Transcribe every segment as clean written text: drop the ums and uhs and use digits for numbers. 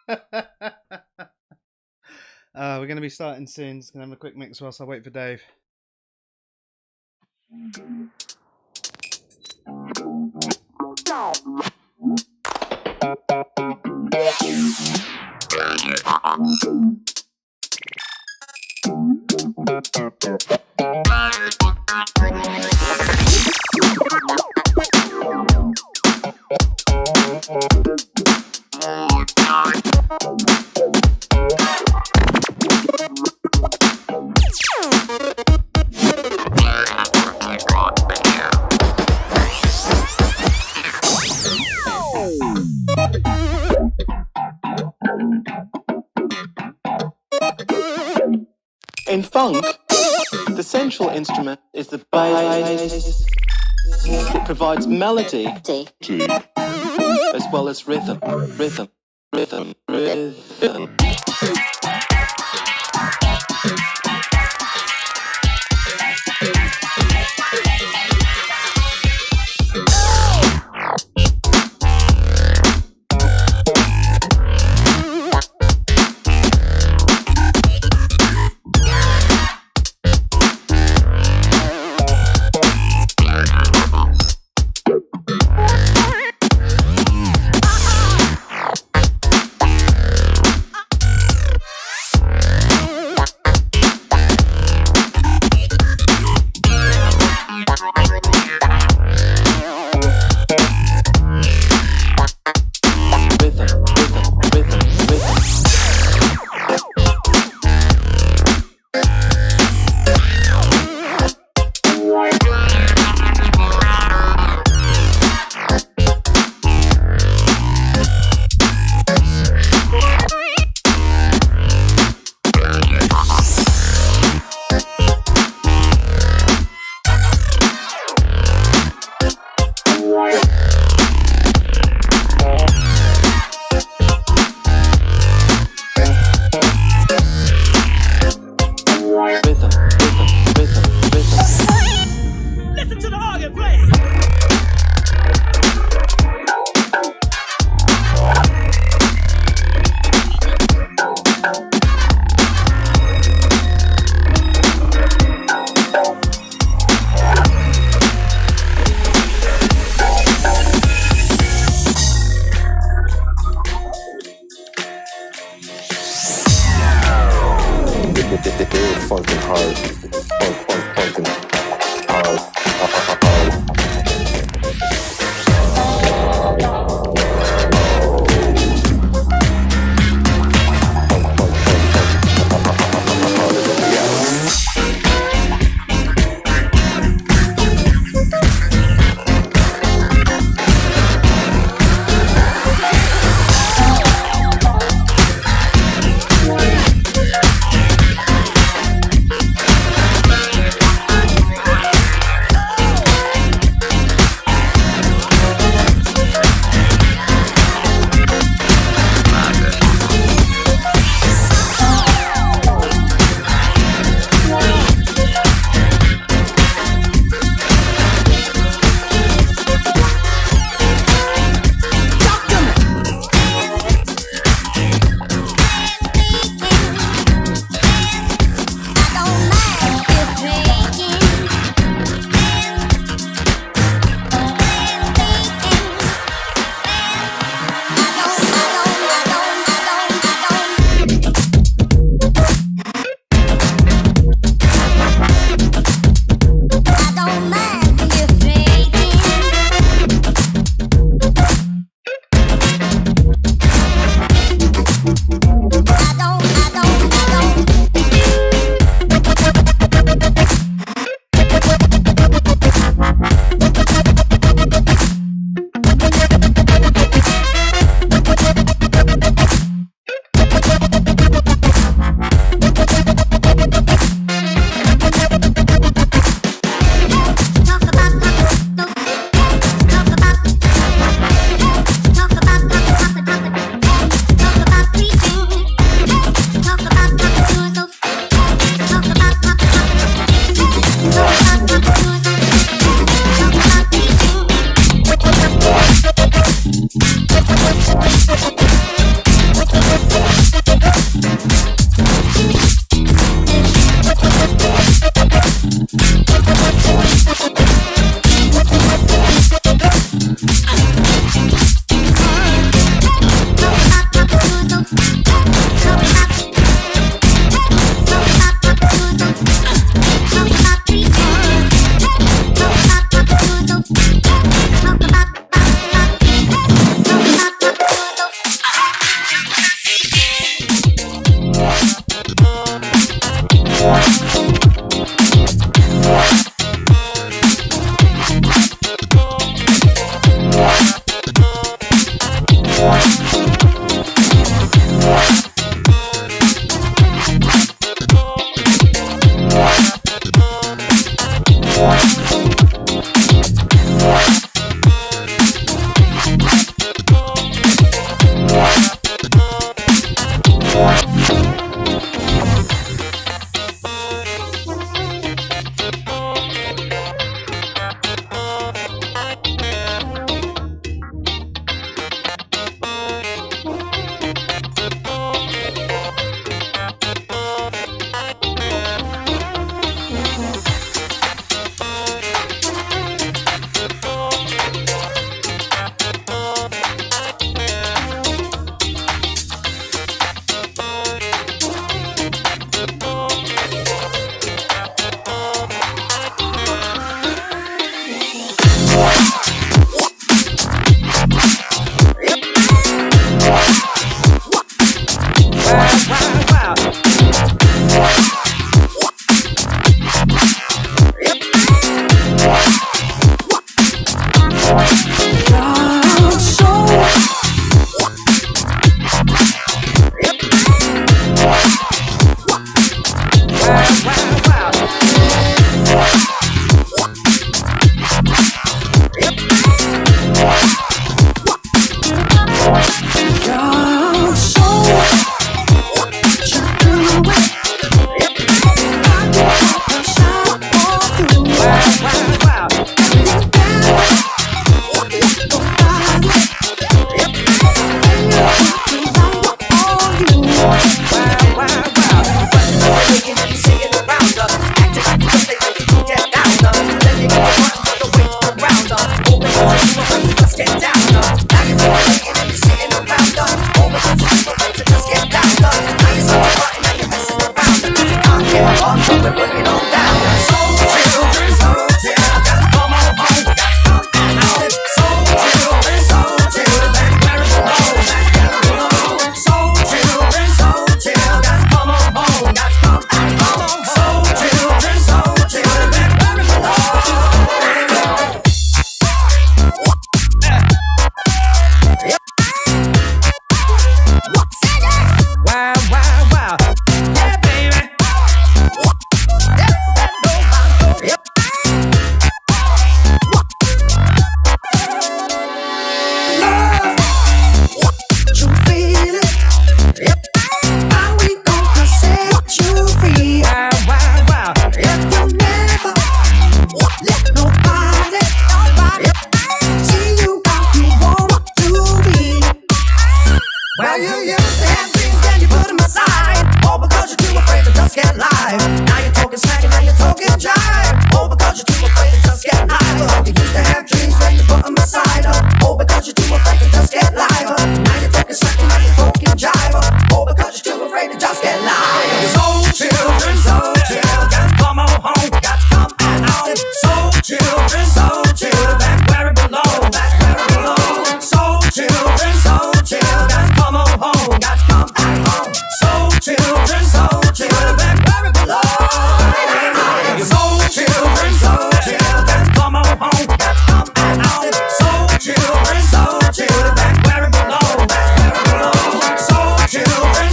We're going to be starting soon. Just going to have a quick mix whilst I wait for Dave. In funk, the central instrument is the bass. It provides melody as well as rhythm. Well, you used to have dreams, then you put them aside. All because you're too afraid to just get live. Now you're talking smack and now you're talking jive. All because you're too afraid to just get live. You used to have dreams, then you put them aside. All because you're too afraid to just get live. Now you're talking smack and now you're talking jive. All because you're too afraid to just get live. Soul children, come on home, got to come out. Soul children, back where it belongs, back where it belongs. Soul children, come on home, got to come back home. Soul children, back where it belongs. Soul children, come on home, got to come back out. Soul children, back where it belongs, back where it belongs. Soul children,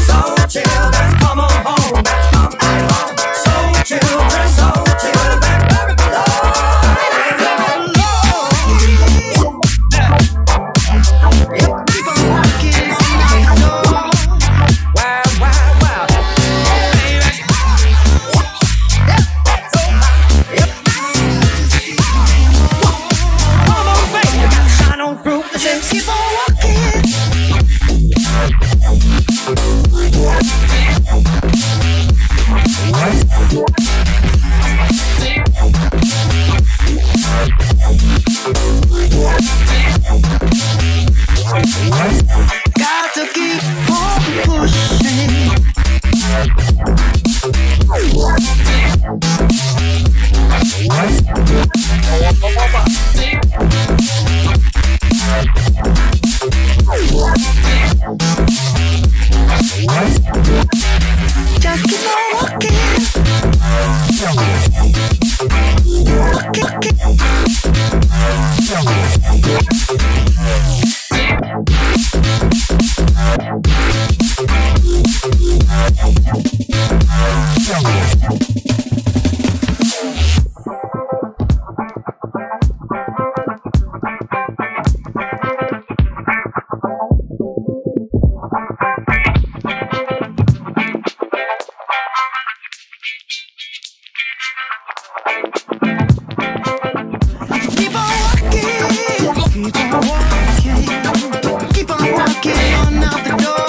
come on home, got to come back home. Soul children, back where it belongs. Keep on walking. Got to keep on pushing. Just keep on walking. Keep on walking. Keep on walking. Keep on walking on out the door.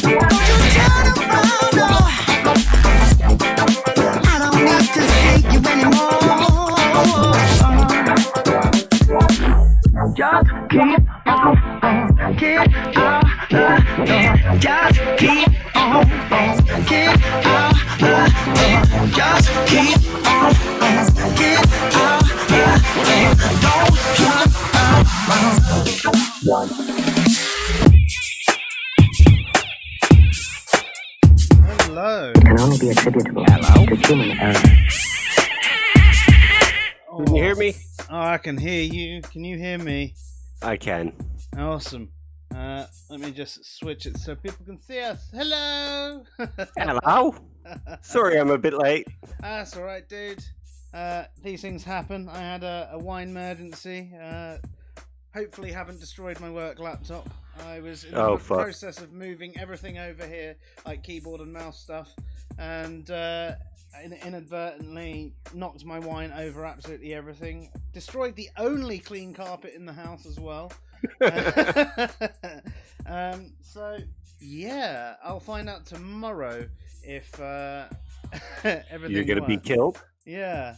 Don't you turn around, no. I don't need to see you anymore. Just keep on, keep out the door. Just keep on, keep out the door. Just keep on, keep out the door. Don't turn around. Hello. Can only be attributable to human error. Can you hear me? Oh, I can hear you. Can you hear me? I can. Awesome. Let me just switch it so people can see us. Hello. Hello. Sorry, I'm a bit late. That's all right, dude. These things happen. I had a wine emergency. Hopefully haven't destroyed my work laptop. I was in the process of moving everything over here, like keyboard and mouse stuff, and inadvertently knocked my wine over absolutely everything. Destroyed the only clean carpet in the house as well. So yeah, I'll find out tomorrow if everything. You're gonna be killed. Yeah.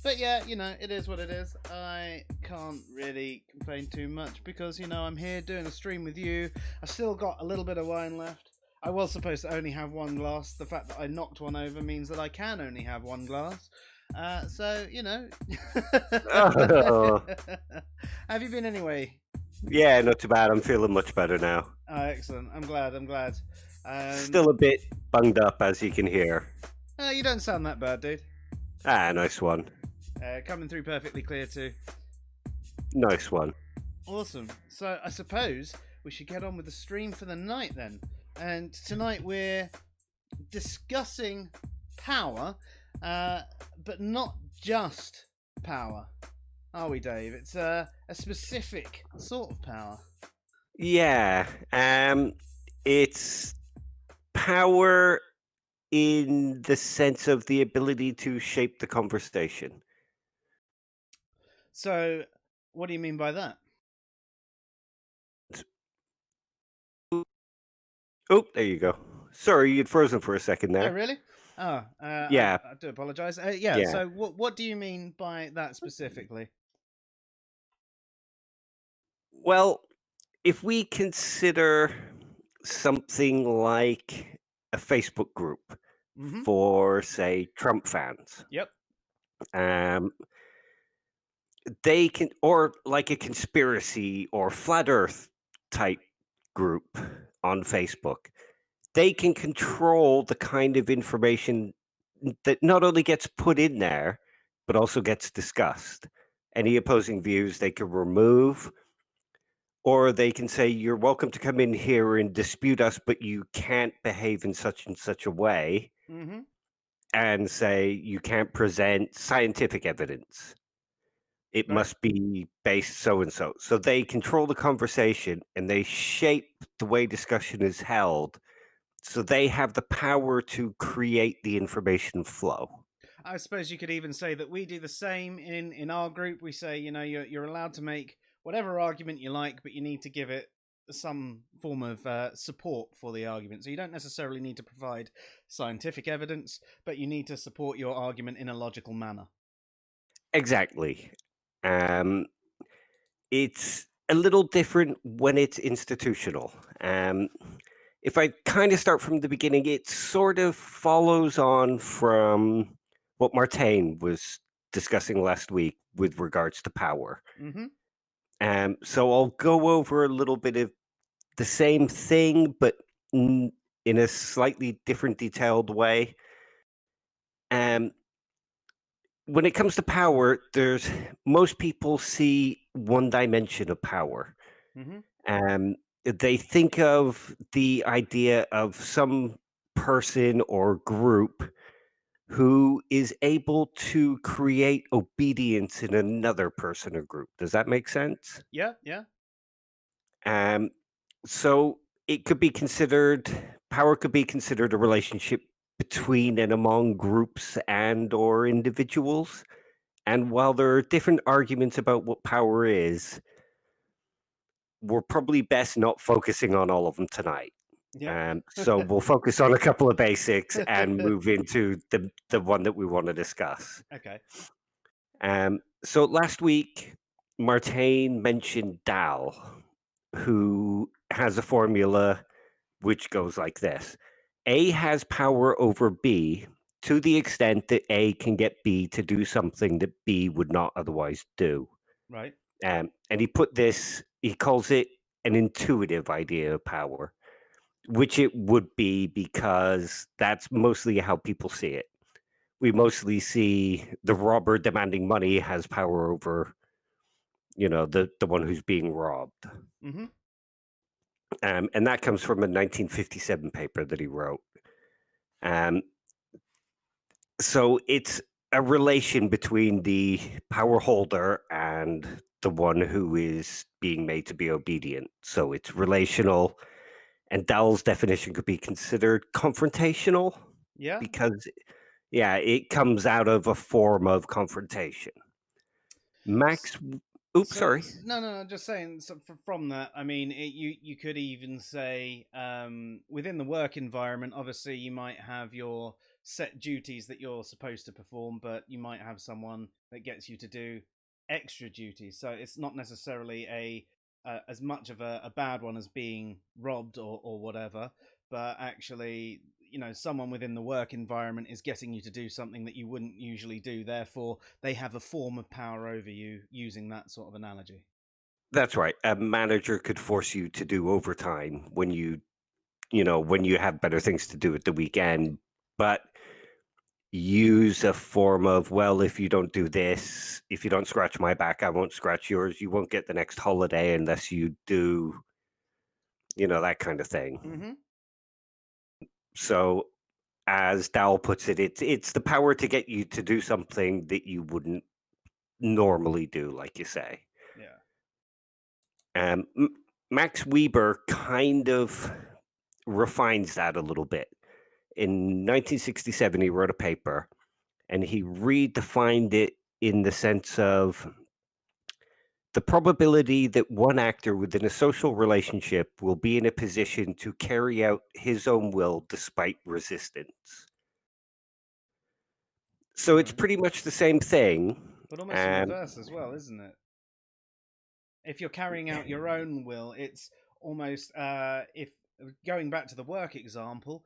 But yeah, you know, it is what it is. I can't really complain too much because, you know, I'm here doing a stream with you. I still got a little bit of wine left. I was supposed to only have one glass. The fact that I knocked one over means that I can only have one glass. So, you know. Oh. Have you been anyway? Yeah, not too bad. I'm feeling much better now. Oh, excellent. I'm glad. Still a bit bunged up, as you can hear. You don't sound that bad, dude. Ah, nice one. Coming through perfectly clear too. Nice one. Awesome. So I suppose we should get on with the stream for the night then. And tonight we're discussing power, but not just power. Are we, Dave? It's a specific sort of power. Yeah. It's power in the sense of the ability to shape the conversation. So, what do you mean by that? Oh, there you go. Sorry, you'd frozen for a second Oh, there. really? Oh, Yeah, I do apologize. Yeah. yeah. So, what do you mean by that specifically? Well, if we consider something like a Facebook group Mm-hmm. for, say, Trump fans, Yep. um, they can, or like a conspiracy or flat Earth type group on Facebook, they can control the kind of information that not only gets put in there, but also gets discussed. Any opposing views they can remove, or they can say, you're welcome to come in here and dispute us, but you can't behave in such and such a way, Mm-hmm. and say you can't present scientific evidence. It Right. must be based so and so. So they control the conversation and they shape the way discussion is held. So they have the power to create the information flow. I suppose you could even say that we do the same in our group. We say, you're allowed to make whatever argument you like, but you need to give it some form of support for the argument. So you don't necessarily need to provide scientific evidence, but you need to support your argument in a logical manner. Exactly. Um, it's a little different when it's institutional. If I kind of start from the beginning, it sort of follows on from what Martin was discussing last week with regards to power. Mm-hmm. So I'll go over a little bit of the same thing, but in a slightly different, detailed way. Um, when it comes to power, there's most people see one dimension of power. Mm-hmm. Um, they think of the idea of some person or group who is able to create obedience in another person or group. Does that make sense? Yeah, yeah. Um, so it could be considered power could be considered a relationship between and among groups and or individuals. And while there are different arguments about what power is, we're probably best not focusing on all of them tonight. Yep. So we'll focus on a couple of basics and move into the one that we want to discuss. Okay. So last week, Martin mentioned Dal, who has a formula which goes like this: A has power over B to the extent that A can get B to do something that B would not otherwise do. Right. And he calls it an intuitive idea of power, which it would be because that's mostly how people see it. We mostly see the robber demanding money has power over, the one who's being robbed. Mm-hmm. And that comes from a 1957 paper that he wrote. Um, so it's a relation between the power holder and the one who is being made to be obedient. So it's relational, and Dowell's definition could be considered confrontational Yeah. because, yeah, it comes out of a form of confrontation. Max, oops, So sorry. no, no, no. Just saying. So from that, I mean, you could even say within the work environment. Obviously, you might have your set duties that you're supposed to perform, but you might have someone that gets you to do extra duties. So it's not necessarily a as much of a bad one as being robbed or whatever, but actually, someone within the work environment is getting you to do something that you wouldn't usually do. Therefore, they have a form of power over you, using that sort of analogy. That's right. A manager could force you to do overtime when you have better things to do at the weekend, but use a form of, well, if you don't do this, if you don't scratch my back, I won't scratch yours. You won't get the next holiday unless you do, that kind of thing. Mm-hmm. So as Dowell puts it, it's the power to get you to do something that you wouldn't normally do, like you say. Yeah. Max Weber kind of refines that a little bit. In 1967, he wrote a paper and he redefined it in the sense of the probability that one actor within a social relationship will be in a position to carry out his own will despite resistance. So it's Right. pretty much the same thing. But almost the reverse as well, isn't it? If you're carrying out your own will, it's almost if going back to the work example,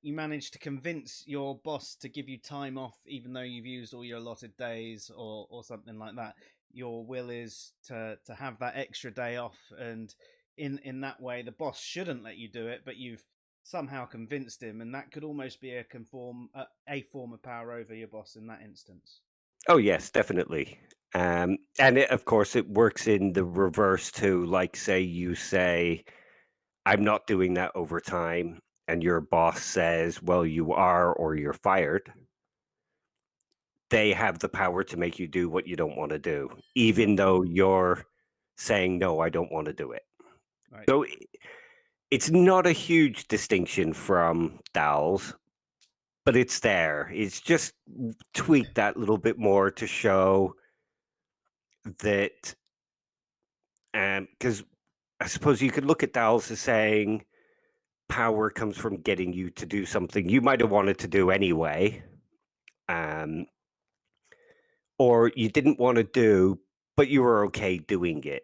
you manage to convince your boss to give you time off, even though you've used all your allotted days or something like that. Your will is to have that extra day off, and in that way, the boss shouldn't let you do it, but you've somehow convinced him, and that could almost be a form of power over your boss in that instance. Oh, yes, definitely. And of course, it works in the reverse too. Like, say you say, I'm not doing that overtime, and your boss says, well, you are, or you're fired. They have the power to make you do what you don't want to do, Mm-hmm. even though you're saying, no, I don't want to do it. Right. So it's not a huge distinction from DAOs, but it's there. It's just tweaked that little bit more to show that, because I suppose you could look at DAOs as saying power comes from getting you to do something you might have wanted to do anyway, um, or you didn't want to do, but you were okay doing it.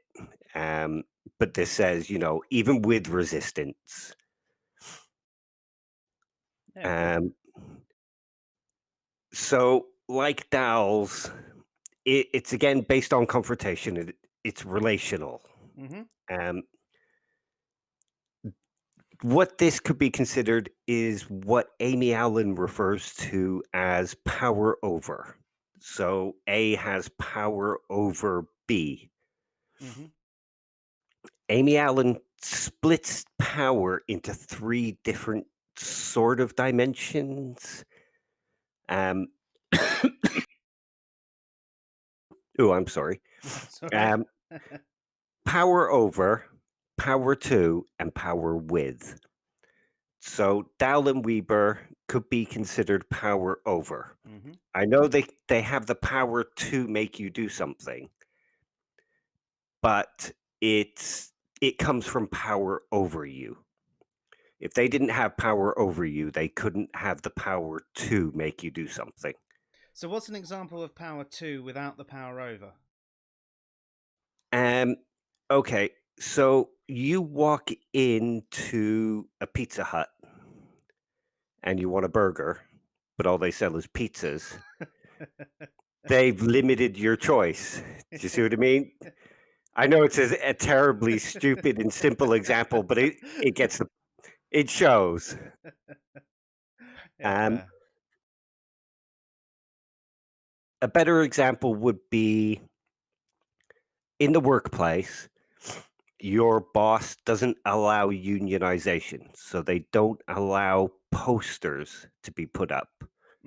Um, but this says, even with resistance. Yeah. Cool. Um, so, like DAOs, it's again based on confrontation. It's relational. Mm-hmm. Um, what this could be considered is what Amy Allen refers to as power over. So A has power over B. Mm-hmm. Amy Allen splits power into three different sort of dimensions. Um, oh, I'm sorry. That's all right. Um, power over, power to, and power with. So Dowell and Weber could be considered power over. Mm-hmm. I know they have the power to make you do something, but it comes from power over you. If they didn't have power over you, they couldn't have the power to make you do something. So, what's an example of power to without the power over? Um, okay, so you walk into a Pizza Hut and you want a burger, but all they sell is pizzas. They've limited your choice. Do you see what I mean? I know it's a terribly stupid and simple example, but it shows. Yeah, Um, fair. a better example would be in the workplace. Your boss doesn't allow unionization, so they don't allow posters to be put up.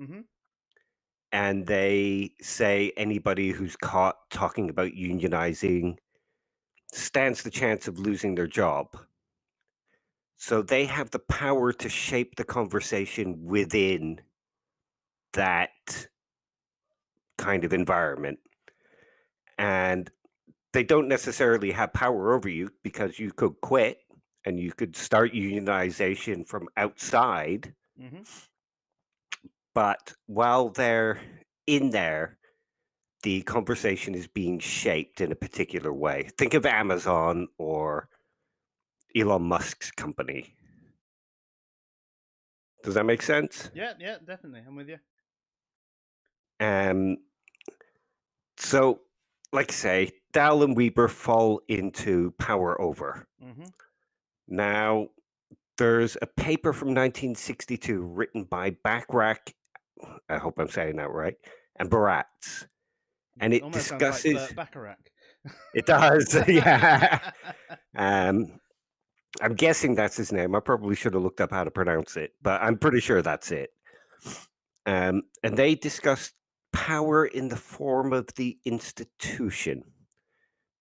Mm-hmm. And they say anybody who's caught talking about unionizing stands the chance of losing their job. So they have the power to shape the conversation within that kind of environment. And they don't necessarily have power over you because you could quit and you could start unionization from outside. Mm-hmm. But while they're in there, the conversation is being shaped in a particular way. Think of Amazon or Elon Musk's company. Does that make sense? Yeah, yeah, definitely. I'm with you. Um, so, like I say, Dowell and Weber fall into power over. Mm-hmm. Now, there's a paper from 1962 written by Backrack, I hope I'm saying that right, and Baratz, and it Almost sounds like discusses. Burt Bacharach. It does, yeah. Um, I'm guessing that's his name. I probably should have looked up how to pronounce it, but I'm pretty sure that's it. And they discussed power in the form of the institution,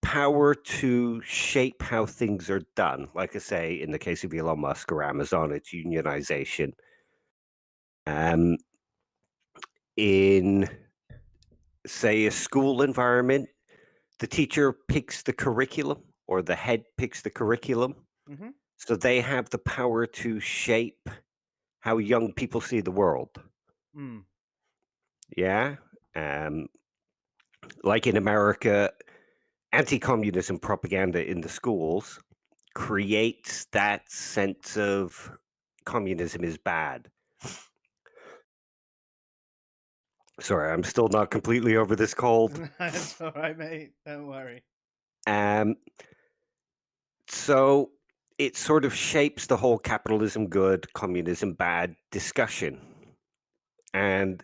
power to shape how things are done. Like I say, in the case of Elon Musk or Amazon, it's unionization. Um, in, say, a school environment, the teacher picks the curriculum or the head picks the curriculum. Mm-hmm. So they have the power to shape how young people see the world. Mm. Yeah. Like in America, anti-communism propaganda in the schools creates that sense of communism is bad. Sorry, I'm still not completely over this cold. That's all right, mate. Don't worry. Um, so it sort of shapes the whole capitalism good, communism bad discussion. And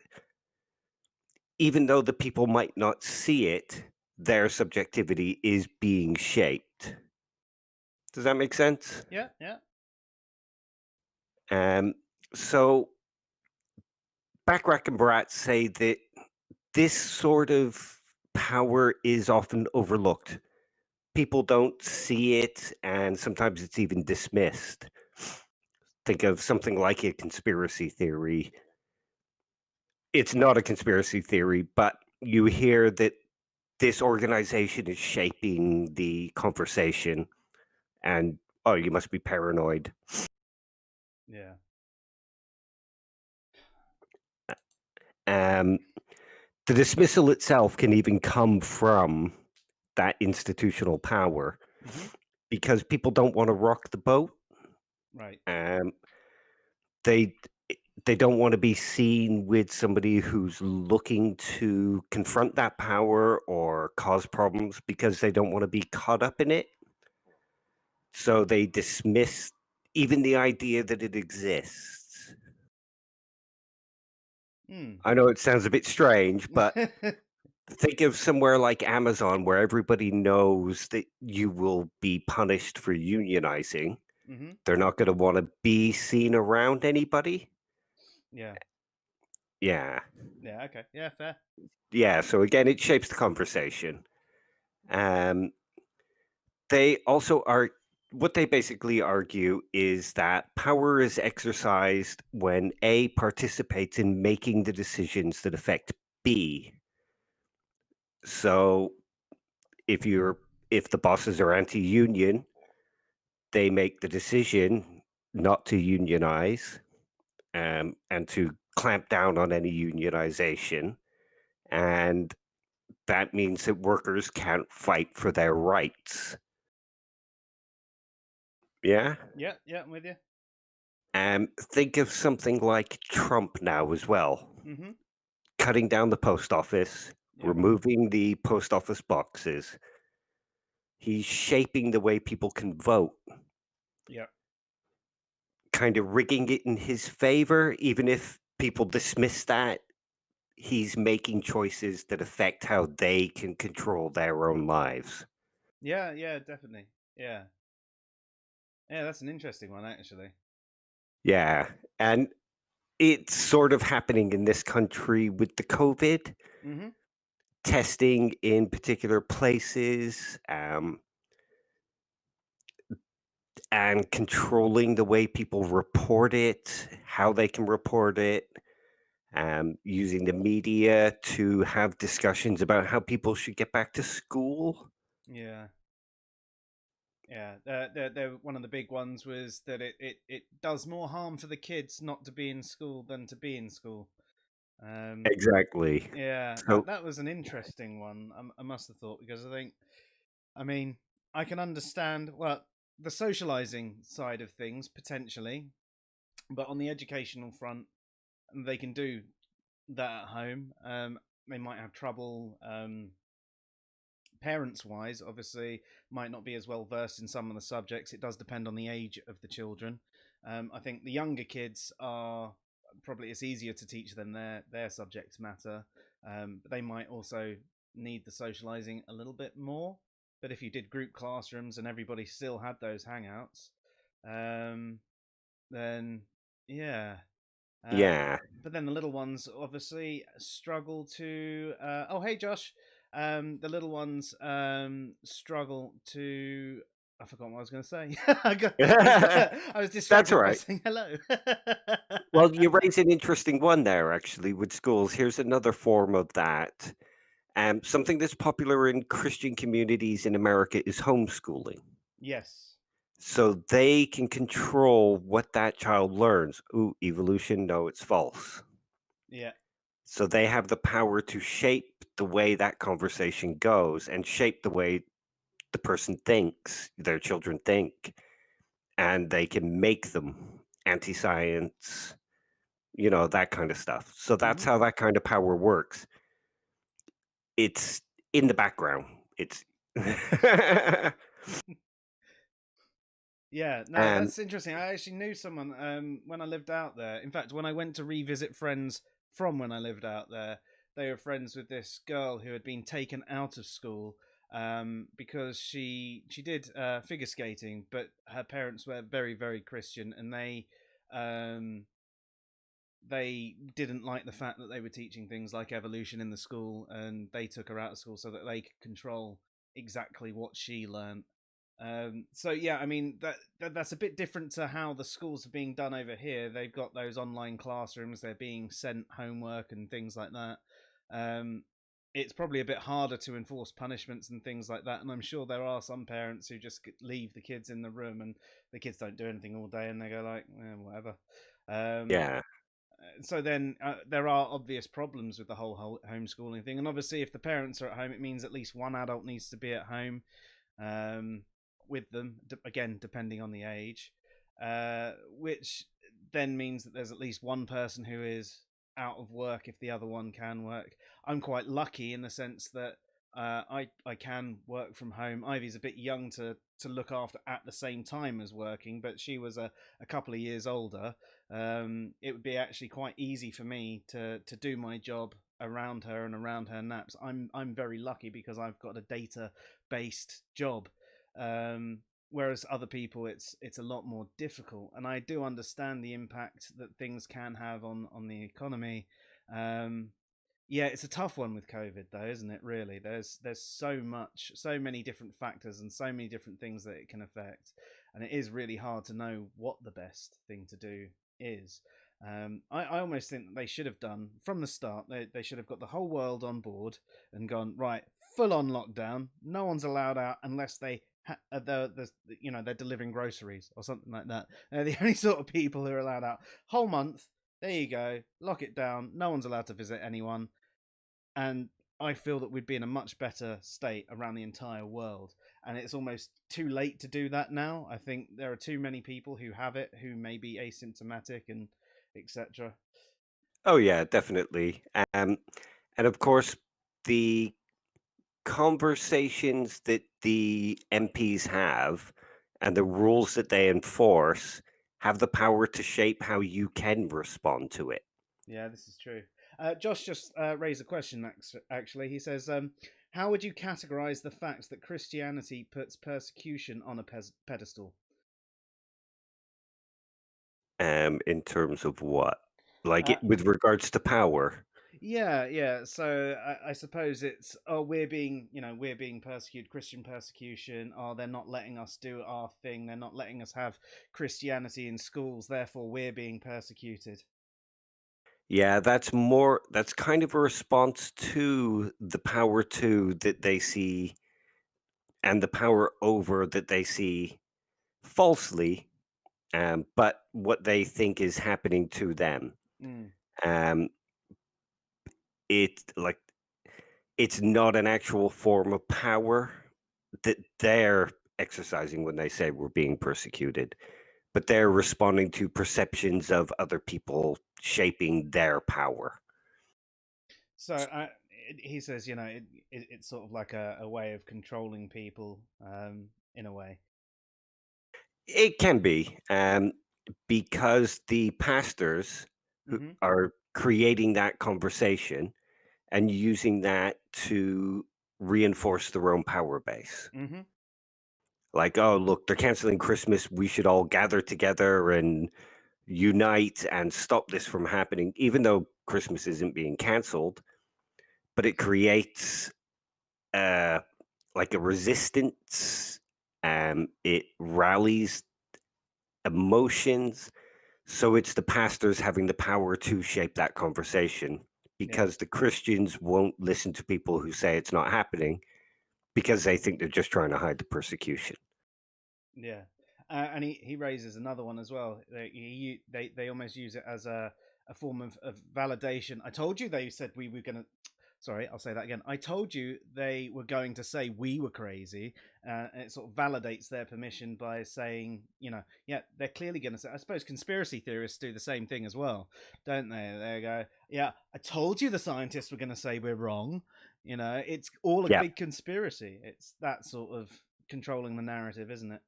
even though the people might not see it, their subjectivity is being shaped. Does that make sense? Yeah, yeah. Um, so Backrack and Barat say that this sort of power is often overlooked. People don't see it, and sometimes it's even dismissed. Think of something like a conspiracy theory. It's not a conspiracy theory, but you hear that this organization is shaping the conversation, and oh, you must be paranoid. Yeah. Um, the dismissal itself can even come from that institutional power Mm-hmm. because people don't want to rock the boat. Right. Um, they they don't want to be seen with somebody who's looking to confront that power or cause problems because they don't want to be caught up in it. So they dismiss even the idea that it exists. Mm. I know it sounds a bit strange, but think of somewhere like Amazon where everybody knows that you will be punished for unionizing. Mm-hmm. They're not going to want to be seen around anybody. Yeah. Yeah. Yeah. Okay. Yeah. Fair. Yeah. So again, it shapes the conversation. Um, they also are what they basically argue is that power is exercised when A participates in making the decisions that affect B. So if you're if the bosses are anti-union, they make the decision not to unionize and to clamp down on any unionization. And that means that workers can't fight for their rights. Yeah. Yeah. Yeah. I'm with you. Think of something like Trump now as well, Mm-hmm. cutting down the post office, Yeah. removing the post office boxes. He's shaping the way people can vote, Yeah. kind of rigging it in his favor, even if people dismiss that. He's making choices that affect how they can control their own lives. Yeah. Yeah. Definitely. Yeah. Yeah. That's an interesting one, actually. Yeah. And it's sort of happening in this country with the COVID Mm-hmm. testing in particular places, and controlling the way people report it, how they can report it, using the media to have discussions about how people should get back to school. Yeah. Yeah. One of the big ones was that it does more harm for the kids not to be in school than to be in school. Exactly. Yeah. So That was an interesting one. I must have thought because I mean, I can understand the socializing side of things potentially, but on the educational front, they can do that at home. They might have trouble. Parents wise, obviously, might not be as well versed in some of the subjects. It does depend on the age of the children. I think the younger kids are probably it's easier to teach them their subject matter, but they might also need the socializing a little bit more. But if you did group classrooms and everybody still had those hangouts, um, then yeah. Uh, yeah. but then the little ones obviously struggle to. Oh, hey, Josh. The little ones struggle to. I forgot what I was going to say. I was That's distracted all by right. saying hello. Well, you raise an interesting one there, actually, with schools. Here's another form of that. Something that's popular in Christian communities in America is homeschooling. Yes. So they can control what that child learns. Ooh, evolution, no, it's false. Yeah. So they have the power to shape the way that conversation goes and shape the way the person thinks, their children think, and they can make them anti-science, that kind of stuff. So that's Hmm. how that kind of power works. It's in the background. It's Yeah, no, and that's interesting. I actually knew someone when I lived out there. In fact, when I went to revisit friends from when I lived out there, they were friends with this girl who had been taken out of school because she did figure skating, but her parents were very very Christian, and um, they didn't like the fact that they were teaching things like evolution in the school, and they took her out of school so that they could control exactly what she learned. So yeah, I mean that's a bit different to how the schools are being done over here. They've got those online classrooms; they're being sent homework and things like that. Um, it's probably a bit harder to enforce punishments and things like that. And I'm sure there are some parents who just leave the kids in the room and the kids don't do anything all day, and they go like, whatever. Um, yeah. so then there are obvious problems with the whole homeschooling thing, and obviously if the parents are at home, it means at least one adult needs to be at home um, with them, again depending on the age, which then means that there's at least one person who is out of work if the other one can work. I'm quite lucky in the sense that I can work from home. Ivy's a bit young to look after at the same time as working, but she was a couple of years older. It would be actually quite easy for me to do my job around her and around her naps. I'm very lucky because I've got a data based job. Um, Whereas other people, it's a lot more difficult, and I do understand the impact that things can have on the economy. Um, yeah, it's a tough one with COVID, though, isn't it? Really, there's so many different factors and so many different things that it can affect, and it is really hard to know what the best thing to do is. I almost think that they should have done from the start. They should have got the whole world on board and gone right, full on lockdown. No one's allowed out unless they're delivering groceries or something like that. They're the only sort of people who are allowed out. Whole month, there you go, lock it down. No one's allowed to visit anyone, and I feel that we'd be in a much better state around the entire world. And it's almost too late to do that now. I think there are too many people who have it who may be asymptomatic and etc. Oh yeah, definitely. And of course, the conversations that the MPs have and the rules that they enforce have the power to shape how you can respond to it. Yeah, this is true. Josh just raised a question. Actually, he says, "How would you categorize the fact that Christianity puts persecution on a pedestal?" In terms of what, like Uh, with regards to power. Yeah, yeah. So I suppose it's we're being persecuted, Christian persecution. Oh, they're not letting us do our thing. They're not letting us have Christianity in schools. Therefore, we're being persecuted. Yeah, that's kind of a response to the power to that they see and the power over that they see falsely, but what they think is happening to them. Mm, Um, like it's not an actual form of power that they're exercising when they say we're being persecuted, but they're responding to perceptions of other people shaping their power. so he says, it's sort of like a way of controlling people, in a way. It can be, because the pastors who Hmm. are creating that conversation and using that to reinforce their own power base. Hmm. Like, oh, look, they're canceling Christmas. We should all gather together and unite and stop this from happening, even though Christmas isn't being canceled. But it creates uh, like a resistance. It rallies emotions. So it's the pastors having the power to shape that conversation because the Christians won't listen to people who say it's not happening because they think they're just trying to hide the persecution. Yeah, and he raises another one as well. They almost use it as a form of validation. I told you they said we were gonna. Sorry, I'll say that again. I told you they were going to say we were crazy, and it sort of validates their permission by saying, yeah, they're clearly going to say. I suppose conspiracy theorists do the same thing as well, don't they? They go, yeah, I told you the scientists were going to say we're wrong. It's all a Yeah, big conspiracy. It's that sort of controlling the narrative, isn't it?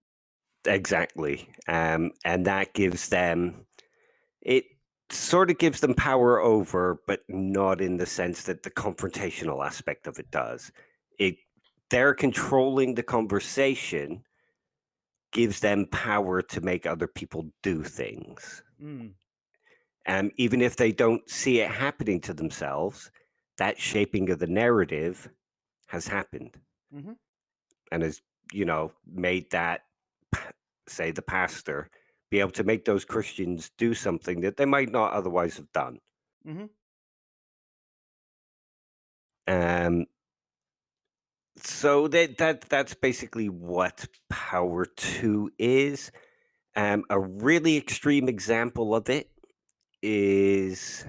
exactly. And that gives them it sort of gives them power over, but not in the sense that the confrontational aspect of it does. It They're controlling the conversation, gives them power to make other people do things. Mm. Even if they don't see it happening to themselves, that shaping of the narrative has happened Mm-hmm. and has, made that, say, the pastor be able to make those Christians do something that they might not otherwise have done. Mm-hmm. Um, so that's basically what Power 2 is. A really extreme example of it is,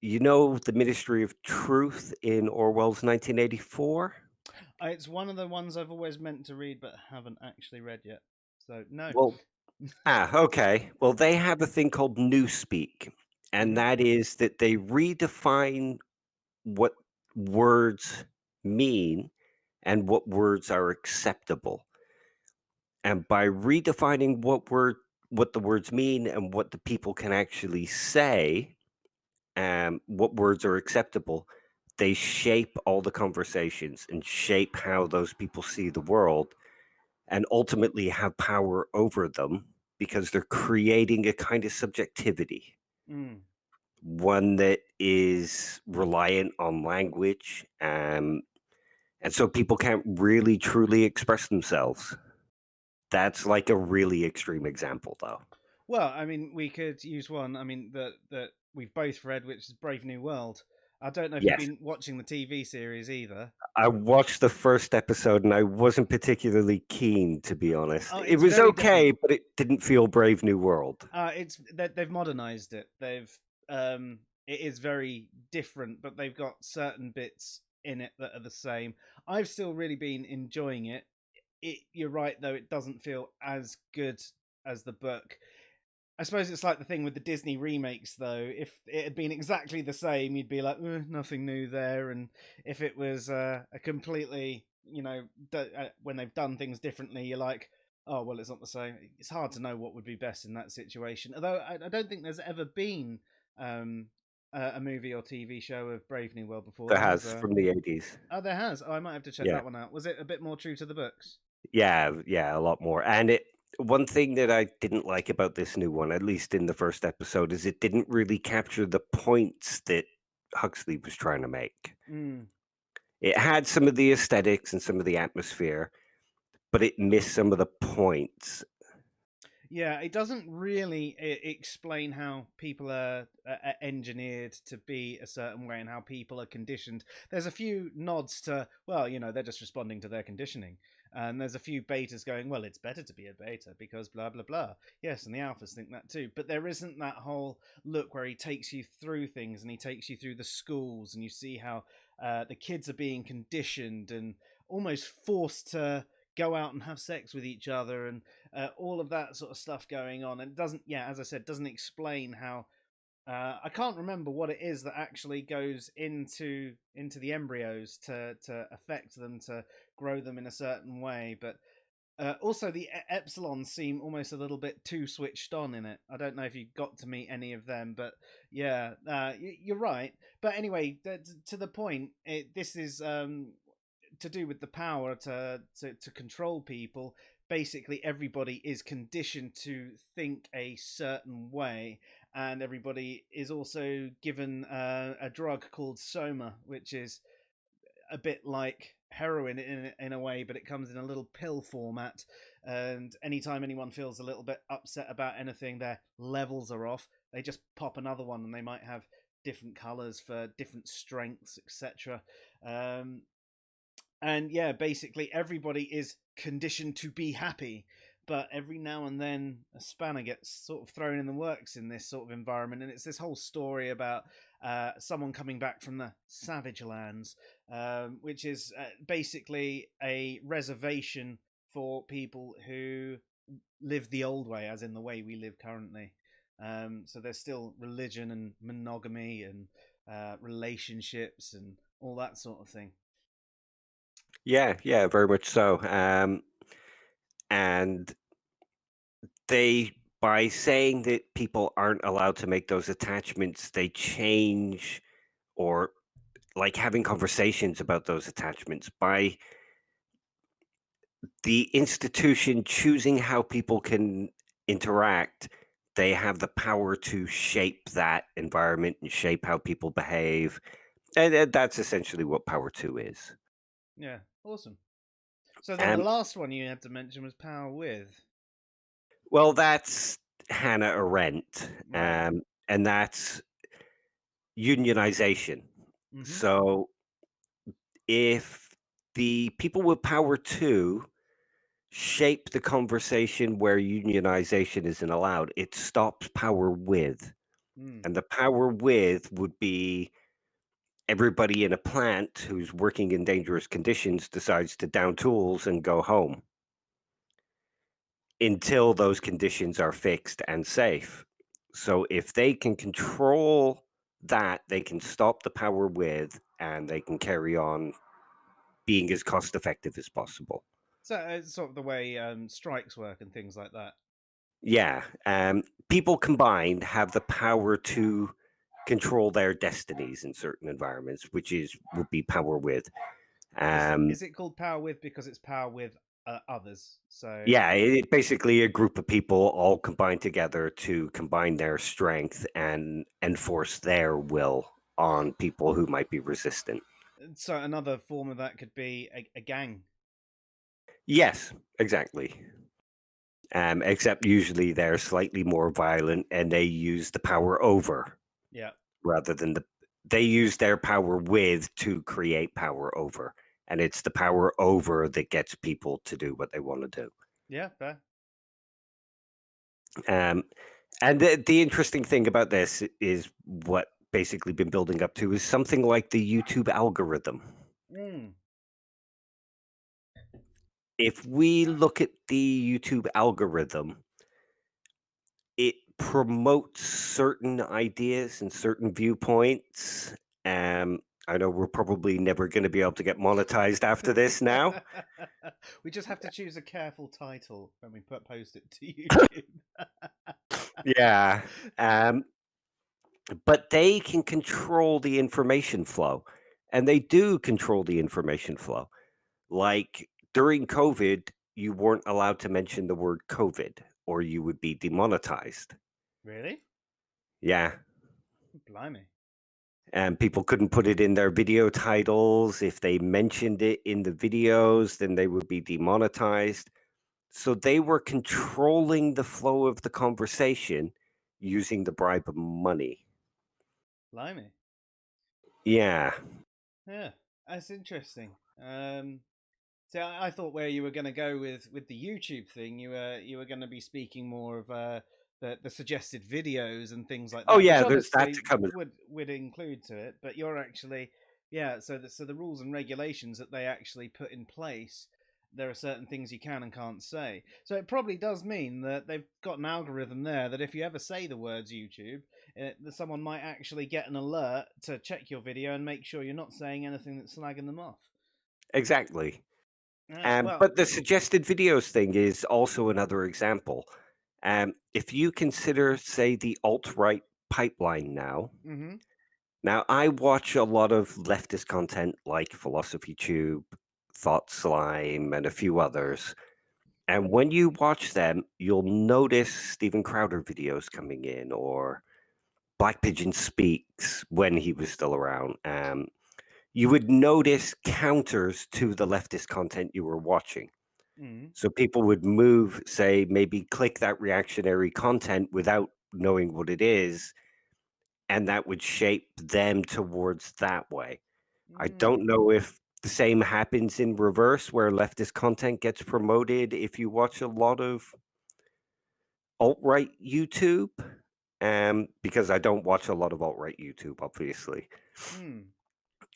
the Ministry of Truth in Orwell's 1984? It's one of the ones I've always meant to read but haven't actually read yet. So no. Well, okay. Well, they have a thing called Newspeak, and Mm-hmm. that is that they redefine what words mean and what words are acceptable. And by redefining what the words mean and what the people can actually say, what words are acceptable, they shape all the conversations and shape how those people see the world and ultimately have power over them because they're creating a kind of subjectivity, Mm. one that is reliant on language. And so people can't really truly express themselves. That's like a really extreme example, though. Well, I mean, we could use one. I mean, that we've both read, which is Brave New World. I don't know if you've Yes. been watching the TV series either. I watched the first episode and I wasn't particularly keen, to be honest. Oh, It it's was very different. okay, but it didn't feel Brave New World. They've modernized it. It is very different, but they've got certain bits in it that are the same. I've still really been enjoying it. You're right though; it doesn't feel as good as the book. I suppose it's like the thing with the Disney remakes, though. If it had been exactly the same, you'd be like, nothing new there. And if it was a completely, when they've done things differently, you're like, oh, well, it's not the same. It's hard to know what would be best in that situation. Although I don't think there's ever been um, a movie or TV show of Brave New World before. That There has has from the 80s. Oh, there has. Oh, I might have to check Yeah. that one out. Was it a bit more true to the books? Yeah, a lot more. And one thing that I didn't like about this new one, at least in the first episode, is it didn't really capture the points that Huxley was trying to make. Mm. It had some of the aesthetics and some of the atmosphere, but it missed some of the points. Yeah, it doesn't really explain how people are engineered to be a certain way and how people are conditioned. There's a few nods to, well, they're just responding to their conditioning. And there's a few betas going, well, it's better to be a beta because blah, blah, blah. Yes, and the alphas think that too. But there isn't that whole look where he takes you through things and he takes you through the schools and you see how the kids are being conditioned and almost forced to go out and have sex with each other and all of that sort of stuff going on. And it doesn't, yeah, as I said, doesn't explain how. I can't remember what it is that actually goes into the embryos to affect them to grow them in a certain way, but. Also, the Epsilons seem almost a little bit too switched on in it. I don't know if you got to meet any of them, but yeah, you're right. But anyway, to the point, this is to do with the power to control people. Basically, everybody is conditioned to think a certain way, and everybody is also given a drug called soma, which is a bit like heroin in a way, but it comes in a little pill format. And anytime anyone feels a little bit upset about anything, their levels are off. They just pop another one, and they might have different colors for different strengths, etc. Um, and yeah, basically everybody is conditioned to be happy, but every now and then a spanner gets sort of thrown in the works in this sort of environment, and it's this whole story about someone coming back from the savage lands, which is basically a reservation for people who live the old way, as in the way we live currently. So there's still religion and monogamy and relationships and all that sort of thing. Yeah, yeah, very much so. And they, by saying that people aren't allowed to make those attachments, they change, or like having conversations about those attachments by the institution choosing how people can interact. They have the power to shape that environment and shape how people behave. And that's essentially what Power 2 is. Yeah, awesome. So then the Um, last one you had to mention was Power With. well, that's Hannah Arendt, Right. and that's unionization. Mm-hmm. So if the people with Power 2 shape the conversation where unionization isn't allowed, it stops Power With. Mm. And the Power With would be everybody in a plant who's working in dangerous conditions decides to down tools and go home until those conditions are fixed and safe. So if they can control that, they can stop the Power With and they can carry on being as cost effective as possible. So it's sort of the way strikes work and things like that. Yeah, people combined have the power to control their destinies in certain environments, which is would be Power With. Um, Is it called Power With because it's power with others? So yeah, basically a group of people all combined together to combine their strength and enforce their will on people who might be resistant. so another form of that could be a gang. Yes, exactly. Except usually they're slightly more violent and they use the power over Yeah. rather than they use their power with to create power over. And it's the power over that gets people to do what they want to do. Yeah, fair. Um, and the interesting thing about this is what basically been building up to is something like the YouTube algorithm. Mm. If we look at the YouTube algorithm, it promotes certain ideas and certain viewpoints. Um, I know we're probably never going to be able to get monetized after this now. We just have to choose a careful title when we post it to YouTube. Yeah. But they can control the information flow, and they do control the information flow. Like during COVID, you weren't allowed to mention the word COVID or you would be demonetized. Really? Yeah. Blimey. And people couldn't put it in their video titles. If they mentioned it in the videos, then they would be demonetized. So they were controlling the flow of the conversation using the bribe of money. Blimey. Yeah. Yeah, that's interesting. So I thought where you were going to go with the YouTube thing, you were going to be speaking more of the suggested videos and things like Oh, that, which yeah. There's that obviously to come. would include to it. But you're actually, yeah. So the rules and regulations that they actually put in place, there are certain things you can and can't say. So it probably does mean that they've got an algorithm there that if you ever say the words YouTube, that someone might actually get an alert to check your video and make sure you're not saying anything that's slagging them off. Exactly. Well, But the suggested videos thing is also another example. If you consider, say, the alt right pipeline now, mm-hmm. now I watch a lot of leftist content like Philosophy Tube, Thought Slime, and a few others. And when you watch them, you'll notice Steven Crowder videos coming in or Black Pigeon Speaks when he was still around. You would notice counters to the leftist content you were watching. Mm. So people would move, say, maybe click that reactionary content without knowing what it is, and that would shape them towards that way. I Mm. don't know if the same happens in reverse, where leftist content gets promoted if you watch a lot of alt-right YouTube, because I don't watch a lot of alt-right YouTube, obviously. Hmm.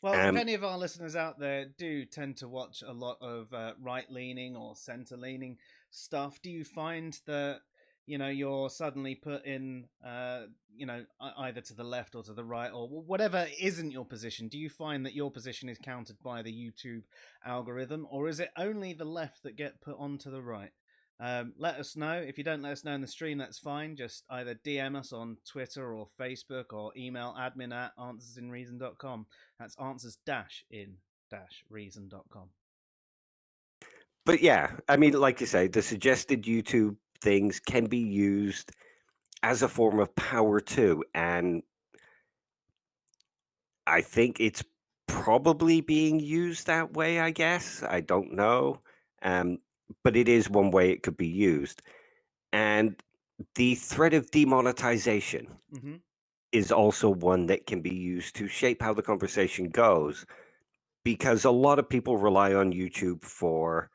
Well, if Um, any of our listeners out there do tend to watch a lot of right-leaning or center-leaning stuff, do you find that you're suddenly put in either to the left or to the right or whatever isn't your position? Do you find that your position is counted by the YouTube algorithm, or is it only the left that get put onto the right? Let us know. If you don't let us know in the stream, that's fine. Just either DM us on Twitter or Facebook or email admin@answersinreason.com. That's answers-in-reason.com. but yeah, I mean, like you say, the suggested YouTube things can be used as a form of power too, and I think it's probably being used that way, I guess. I don't know. Um, but it is one way it could be used. And the threat of demonetization Mm-hmm. is also one that can be used to shape how the conversation goes, because a lot of people rely on YouTube for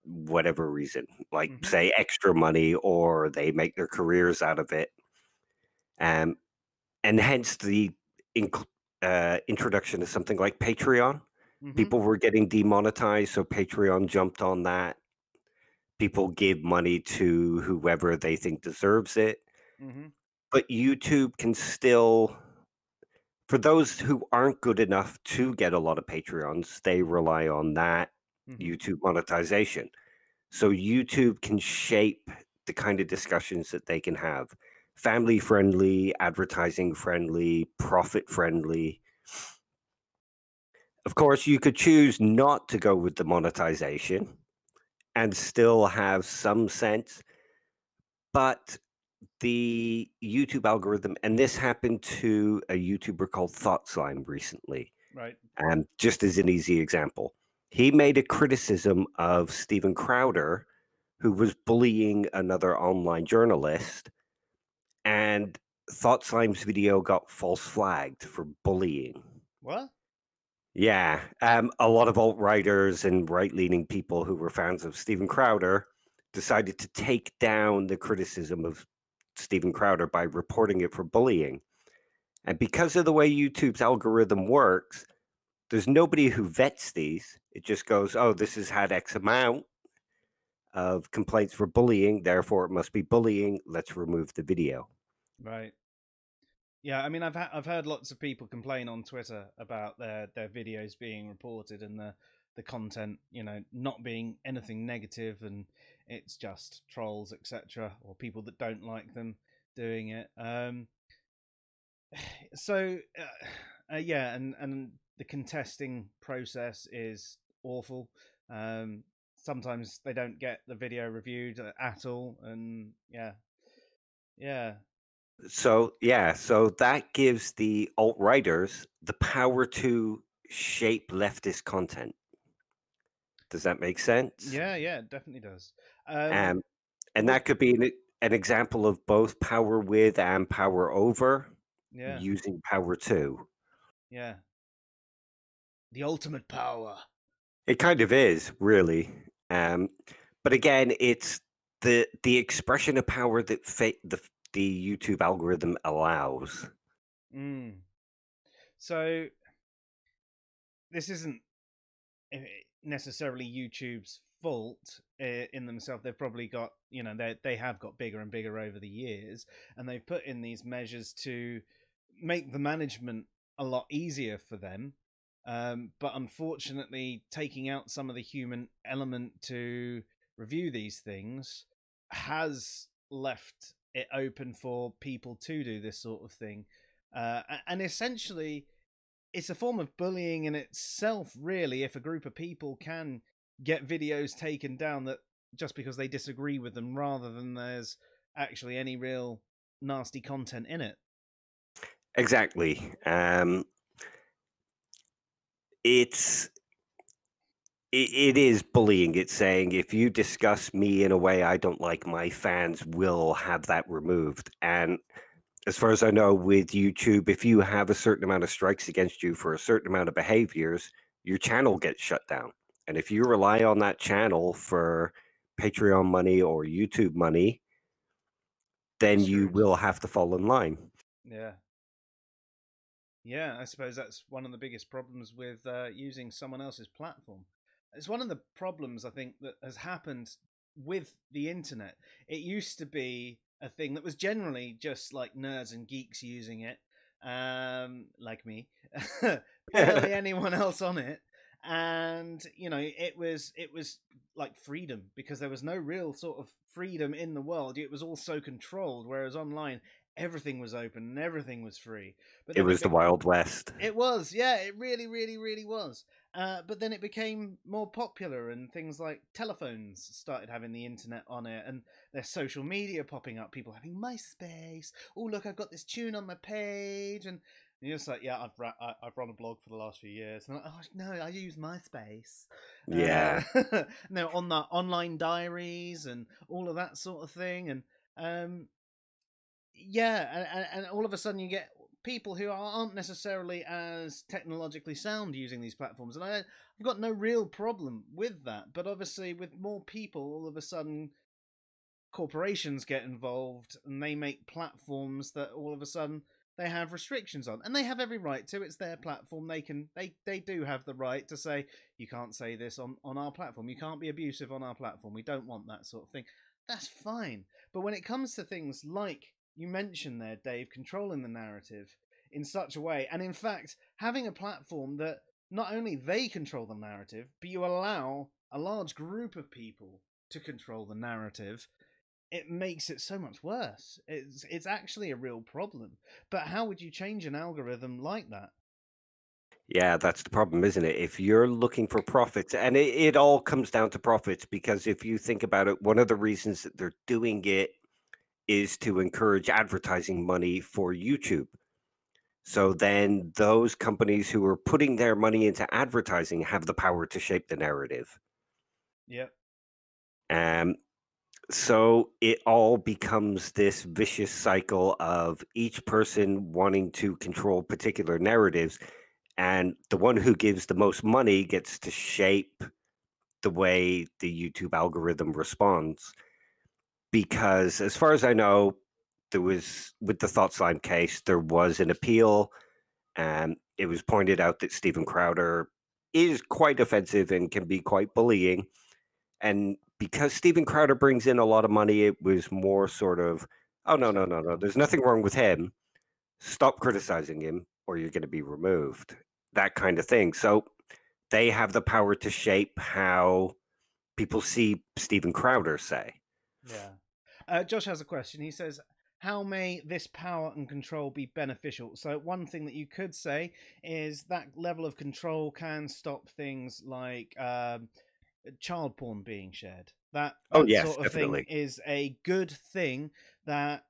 whatever reason, like Mm-hmm. say extra money, or they make their careers out of it. Um, and hence the introduction of something like Patreon. Mm-hmm. People were getting demonetized, so Patreon jumped on that. People give money to whoever they think deserves it. Mm-hmm. But YouTube can still, for those who aren't good enough to get a lot of Patreons, they rely on that Mm-hmm. YouTube monetization. So YouTube can shape the kind of discussions that they can have. Family friendly, advertising friendly, profit friendly. Of course, you could choose not to go with the monetization and still have some sense, but the YouTube algorithm, and this happened to a YouTuber called Thought Slime recently, Right. and just as an easy example, he made a criticism of Steven Crowder, who was bullying another online journalist, and Thought Slime's video got false flagged for bullying. What? Yeah, a lot of alt-righters and right-leaning people who were fans of Steven Crowder decided to take down the criticism of Steven Crowder by reporting it for bullying. And because of the way YouTube's algorithm works, there's nobody who vets these. It just goes, oh, this has had X amount of complaints for bullying, therefore it must be bullying. Let's remove the video. Right. Yeah, I mean, I've heard lots of people complain on Twitter about their videos being reported and the content, not being anything negative, and it's just trolls, etc., or people that don't like them doing it. So yeah, and the contesting process is awful. Sometimes they don't get the video reviewed at all, and yeah. So, yeah, so that gives the alt-righters the power to shape leftist content. Does that make sense? Yeah, it definitely does. Um, and Would that could be an example of both power with and power over, Yeah, using power to. yeah. The ultimate power. It kind of is, really. Um, but again, it's the expression of power that the YouTube algorithm allows. Mm. So this isn't eh, necessarily YouTube's fault in themselves. They've probably got, they have got bigger and bigger over the years, and they've put in these measures to make the management a lot easier for them. But unfortunately, taking out some of the human element to review these things has left it open for people to do this sort of thing. And essentially, it's a form of bullying in itself, really, if a group of people can get videos taken down that just because they disagree with them rather than there's actually any real nasty content in it. Exactly. It's it is bullying. It's saying if you discuss me in a way I don't like, my fans will have that removed. And as far as I know, with YouTube, if you have a certain amount of strikes against you for a certain amount of behaviors, your channel gets shut down. And if you rely on that channel for Patreon money or YouTube money, then You're you screwed. will have to fall in line. Yeah. Yeah, I suppose that's one of the biggest problems with using someone else's platform. It's one of the problems I think that has happened with the internet. It used to be a thing that was generally just like nerds and geeks using it, like me, barely anyone else on it, and it was like freedom because there was no real sort of freedom in the world. It was all so controlled, whereas online everything was open and everything was free. But It then was the Wild West. it was, yeah, it really, really, really was. But then it became more popular, and things like telephones started having the internet on it, and there's social media popping up. People having MySpace. Oh, look, I've got this tune on my page, and you're just like, yeah, I've run a blog for the last few years, and I'm like, oh no, I use MySpace. Yeah. No, on the online diaries and all of that sort of thing, and um, yeah, and all of a sudden you get people who aren't necessarily as technologically sound using these platforms, and I've got no real problem with that. But obviously, with more people, all of a sudden corporations get involved, and they make platforms that all of a sudden they have restrictions on, and they have every right to. It's their platform. They do have the right to say you can't say this on our platform. You can't be abusive on our platform. We don't want that sort of thing. That's fine. But when it comes to things like you mentioned there, Dave, controlling the narrative in such a way, and in fact having a platform that not only they control the narrative, but you allow a large group of people to control the narrative, it makes it so much worse. It's actually a real problem. But how would you change an algorithm like that? Yeah, that's the problem, isn't it? If you're looking for profits, and it all comes down to profits, because if you think about it, one of the reasons that they're doing it is to encourage advertising money for YouTube. So then those companies who are putting their money into advertising have the power to shape the narrative. Yep. Um, so it all becomes this vicious cycle of each person wanting to control particular narratives, and the one who gives the most money gets to shape the way the YouTube algorithm responds. Because as far as I know, there was, with the Thought Slime case, there was an appeal, and it was pointed out that Steven Crowder is quite offensive and can be quite bullying. And because Steven Crowder brings in a lot of money, it was more sort of, oh, no, no, no, no, there's nothing wrong with him. Stop criticizing him or you're going to be removed. That kind of thing. So they have the power to shape how people see Steven Crowder, say. Yeah. Josh has a question. He says, how may this power and control be beneficial? So, one thing that you could say is that level of control can stop things like child porn being shared. That Oh, that yes, sort of thing definitely. is a good thing that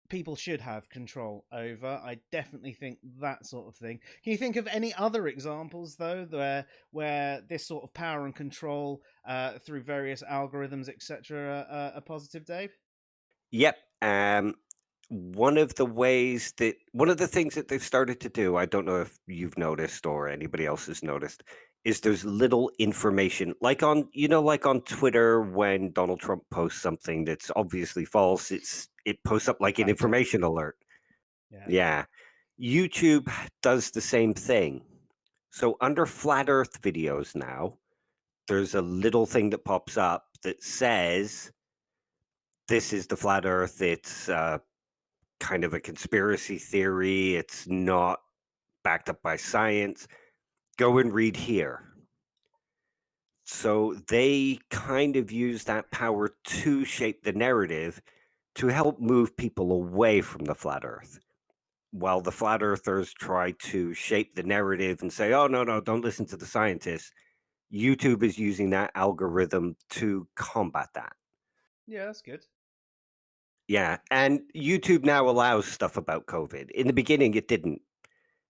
people should have control over. I definitely think that sort of thing. Can you think of any other examples though, where this sort of power and control through various algorithms, etc., are positive, Dave? Yep. One of the things that they've started to do, I don't know if you've noticed or anybody else has noticed, is there's little information like like on Twitter when Donald Trump posts something that's obviously false, it posts up like an Fact check. information alert. Yeah. Yeah. YouTube does the same thing. So under flat earth videos now, there's a little thing that pops up that says this is the flat earth. It's kind of a conspiracy theory. It's not backed up by science. Go and read here. So they kind of use that power to shape the narrative to help move people away from the flat earth. While the flat earthers try to shape the narrative and say, oh, no, no, don't listen to the scientists, YouTube is using that algorithm to combat that. Yeah, that's good. Yeah. And YouTube now allows stuff about COVID. In the beginning, it didn't.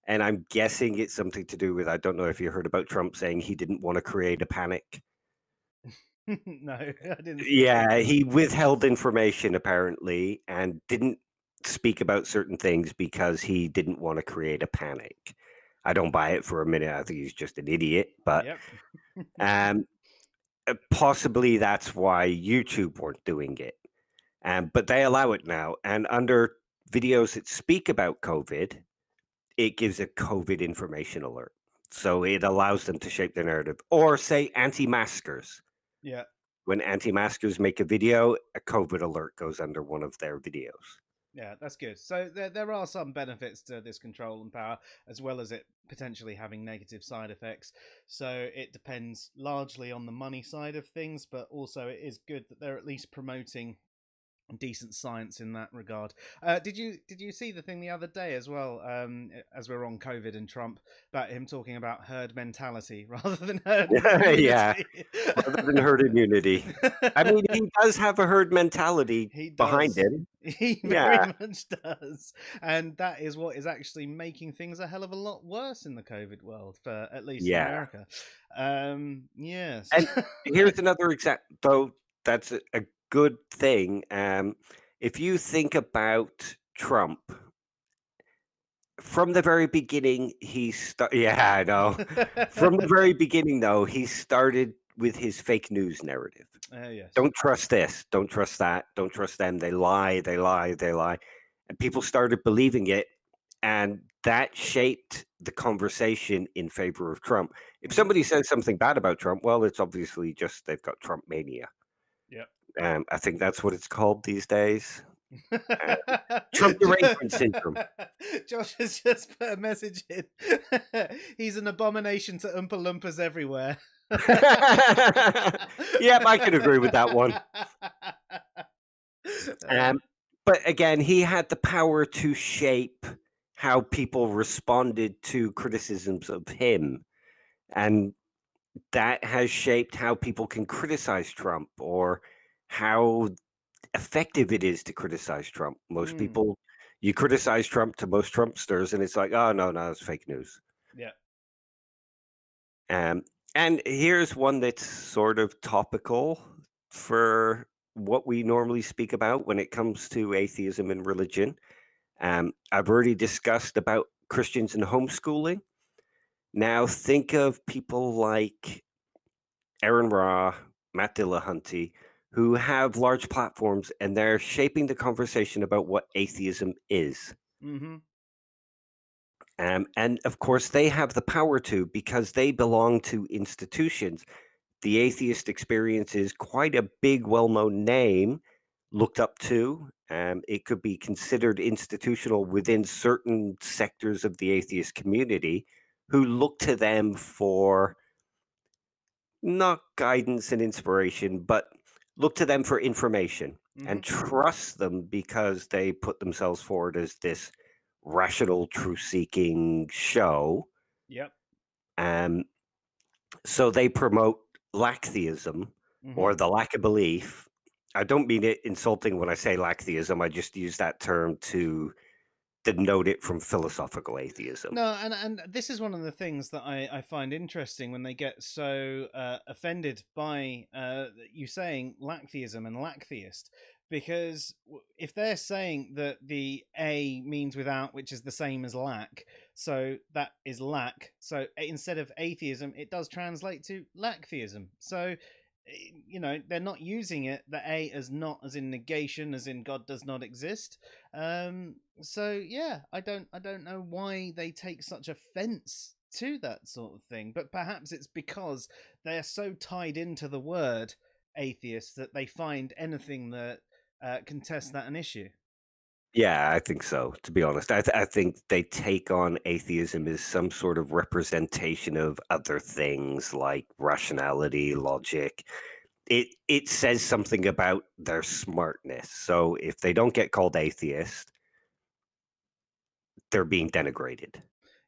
And I'm guessing it's something to do with, I don't know if you heard about Trump saying he didn't want to create a panic. No, I didn't see that. Yeah, he withheld information apparently and didn't speak about certain things because he didn't want to create a panic. I don't buy it for a minute. I think he's just an idiot, but Yep. um, possibly that's why YouTube weren't doing it. But they allow it now. And under videos that speak about COVID, it gives a COVID information alert. So it allows them to shape their narrative. Or say anti-maskers. Yeah. When anti-maskers make a video, a COVID alert goes under one of their videos. Yeah, that's good. So there are some benefits to this control and power, as well as it potentially having negative side effects. So it depends largely on the money side of things, but also it is good that they're at least promoting decent science in that regard. Did you see the thing the other day as well? As we're on COVID and Trump, about him talking about herd mentality rather than herd Yeah, immunity. rather than herd immunity. I mean, he does have a herd mentality He behind does. him. He very Yeah, much does. And that is what is actually making things a hell of a lot worse in the COVID world, for at least in yeah. America. Yes. And here's another example, though, that's a good thing. If you think about Trump, from the very beginning, yeah, I know. From the very beginning, though, he started with his fake news narrative. Yes. Don't trust this. Don't trust that. Don't trust them. They lie. They lie. They lie. And people started believing it. And that shaped the conversation in favor of Trump. If Mhm. somebody says something bad about Trump, well, it's obviously just they've got Trump mania. Yep. I think that's what it's called these days. Trump derangement syndrome. Josh has just put a message in. He's an abomination to Oompa Loompas everywhere. Yep, I can agree with that one. But again, he had the power to shape how people responded to criticisms of him. And that has shaped how people can criticize Trump or how effective it is to criticize Trump. Most people, you criticize Trump to most Trumpsters, and it's like, oh, no, it's fake news. Yeah. And here's one that's sort of topical for what we normally speak about when it comes to atheism and religion. I've already discussed about Christians and homeschooling. Now think of people like Aaron Ra, Matt Dillahunty, who have large platforms and they're shaping the conversation about what atheism is. Mm-hmm. And of course, they have the power to because they belong to institutions. The atheist experience is quite a big, well-known name, looked up to. It could be considered institutional within certain sectors of the atheist community who look to them for not guidance and inspiration, but look to them for information and trust them because they put themselves forward as this rational, truth-seeking show. Yep. So they promote lacktheism or the lack of belief. I don't mean it insulting when I say lacktheism. I just use that term to denote it from philosophical atheism. No, and this is one of the things that I find interesting when they get so offended by you saying lacktheism and lacktheist, because if they're saying that the A means without, which is the same as lack, so that is lack. So instead of atheism, it does translate to lacktheism. So they're not using it, the A, as not as in negation, as in God does not exist. So yeah, I don't know why they take such offense to that sort of thing, but perhaps it's because they are so tied into the word atheist that they find anything that contests that an issue. Yeah, I think so. To be honest, I think they take on atheism as some sort of representation of other things like rationality, logic. It says something about their smartness. So if they don't get called atheist, they're being denigrated.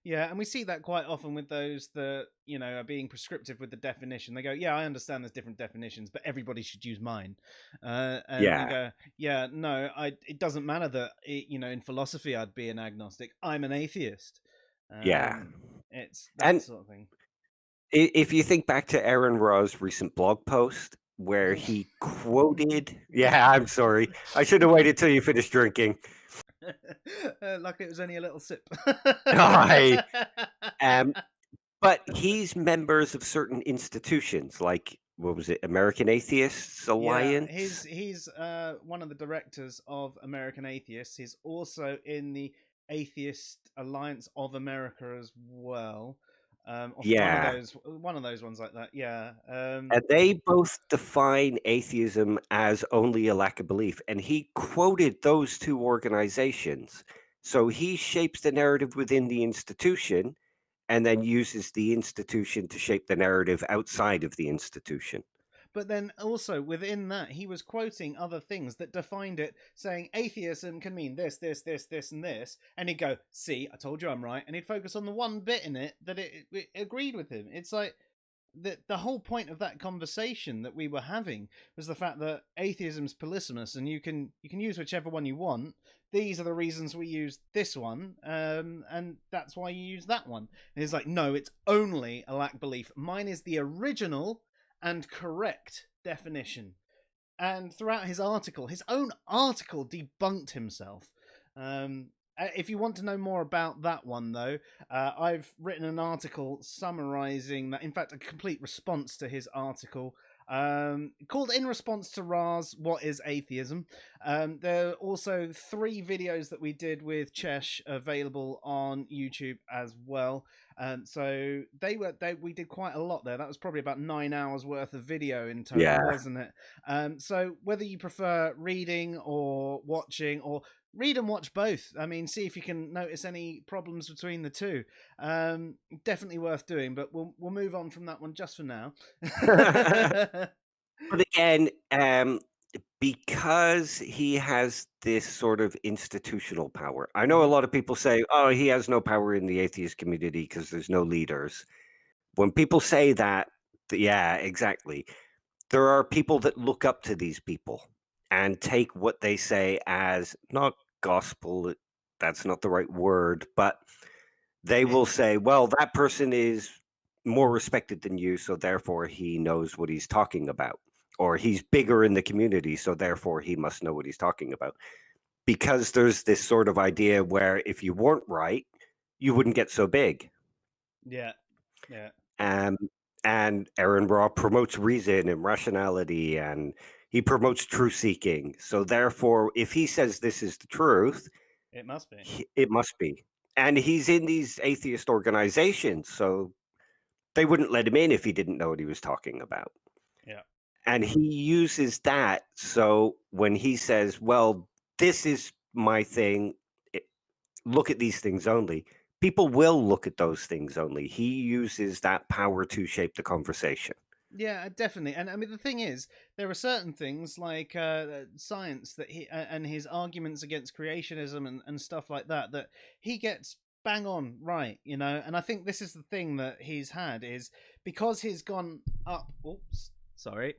Yeah, and we see that quite often with those that, are being prescriptive with the definition. They go, yeah, I understand there's different definitions, but everybody should use mine. And Yeah. they go, yeah, no, it doesn't matter that, in philosophy I'd be an agnostic. I'm an atheist. Yeah. It's that And sort of thing. if you think back to Aaron Raw's recent blog post where he quoted, yeah, I'm sorry. I should have waited till you finished drinking. Like it was only a little sip. Aye. But he's members of certain institutions, like what was it, American Atheists Yeah, Alliance? he's one of the directors of American Atheists. He's also in the Atheist Alliance of America as well. Or Yeah. one of those ones like that. Yeah. And they both define atheism as only a lack of belief. And he quoted those two organizations. So he shapes the narrative within the institution and then uses the institution to shape the narrative outside of the institution. But then also within that, he was quoting other things that defined it, saying atheism can mean this, this, this, this, and this. And he'd go, "See, I told you I'm right." And he'd focus on the one bit in it that it agreed with him. It's like the whole point of that conversation that we were having was the fact that atheism's polysemous, and you can use whichever one you want. These are the reasons we use this one, and that's why you use that one. And he's like, no, it's only a lack belief. Mine is the original and correct definition. And throughout his article, his own article debunked himself. If you want to know more about that one, though, I've written an article summarizing that, in fact, a complete response to his article. Called In Response to Ra's What is Atheism? There are also 3 videos that we did with Chesh available on YouTube as well. So we did quite a lot there. That was probably about 9 hours worth of video in total, Yeah. wasn't it? So whether you prefer reading or watching, or read and watch both, I mean, see if you can notice any problems between the two. Definitely worth doing, but we'll move on from that one just for now. But again, because he has this sort of institutional power, I know a lot of people say, oh, he has no power in the atheist community because there's no leaders. When people say that, yeah, exactly. There are people that look up to these people and take what they say as not gospel, that's not the right word, but they will say, well, that person is more respected than you, so therefore he knows what he's talking about. Or he's bigger in the community, so therefore he must know what he's talking about. Because there's this sort of idea where if you weren't right, you wouldn't get so big. Yeah, yeah. And Aaron Raw promotes reason and rationality, and he promotes truth seeking. So therefore, if he says this is the truth, It must be. it must be. And he's in these atheist organizations, so they wouldn't let him in if he didn't know what he was talking about. Yeah. And he uses that. So when he says, well, this is my thing, look at these things only, people will look at those things only. He uses that power to shape the conversation. Yeah, definitely. And I mean, the thing is, there are certain things like science that he and his arguments against creationism and stuff like that that he gets bang on right, you know. And I think this is the thing that he's had is because he's gone up. Oops, sorry.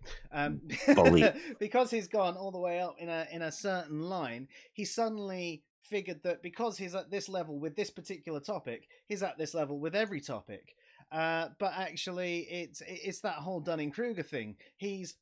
Bully. Because he's gone all the way up in a certain line, he suddenly figured that because he's at this level with this particular topic, he's at this level with every topic. But actually, it's that whole Dunning-Kruger thing.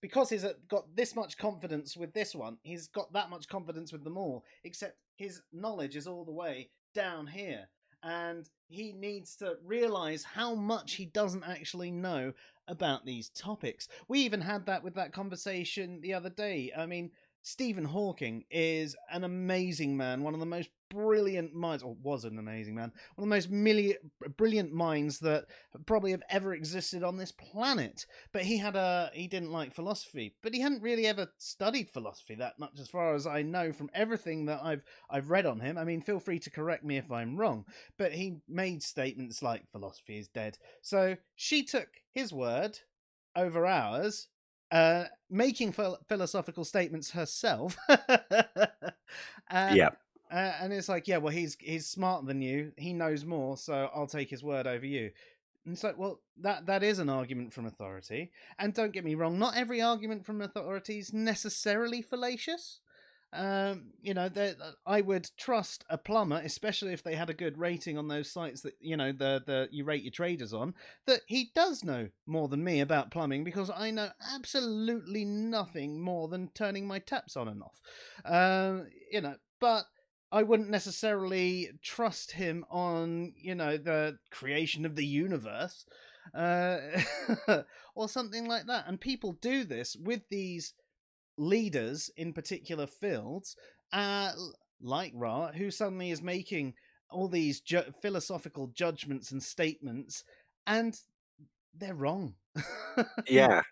Because he's got this much confidence with this one, he's got that much confidence with them all. Except his knowledge is all the way down here, and he needs to realize how much he doesn't actually know about these topics. We even had that with that conversation the other day. I mean, Stephen Hawking is an amazing man, one of the most brilliant minds, or was an amazing man, one of the most brilliant minds that probably have ever existed on this planet. But he didn't like philosophy, but he hadn't really ever studied philosophy that much, as far as I know from everything that I've read on him. I mean, feel free to correct me if I'm wrong, but he made statements like philosophy is dead. So she took his word over ours, making philosophical statements herself. Yeah. And it's like, yeah, well, he's smarter than you. He knows more, so I'll take his word over you. And so, well, that is an argument from authority. And don't get me wrong, not every argument from authority is necessarily fallacious. You know, I would trust a plumber, especially if they had a good rating on those sites that, you know, the you rate your traders on, that he does know more than me about plumbing, because I know absolutely nothing more than turning my taps on and off. You know, but I wouldn't necessarily trust him on, the creation of the universe, uh, or something like that. And people do this with these leaders in particular fields, uh, like Ra, who suddenly is making all these philosophical judgments and statements, and they're wrong. Yeah.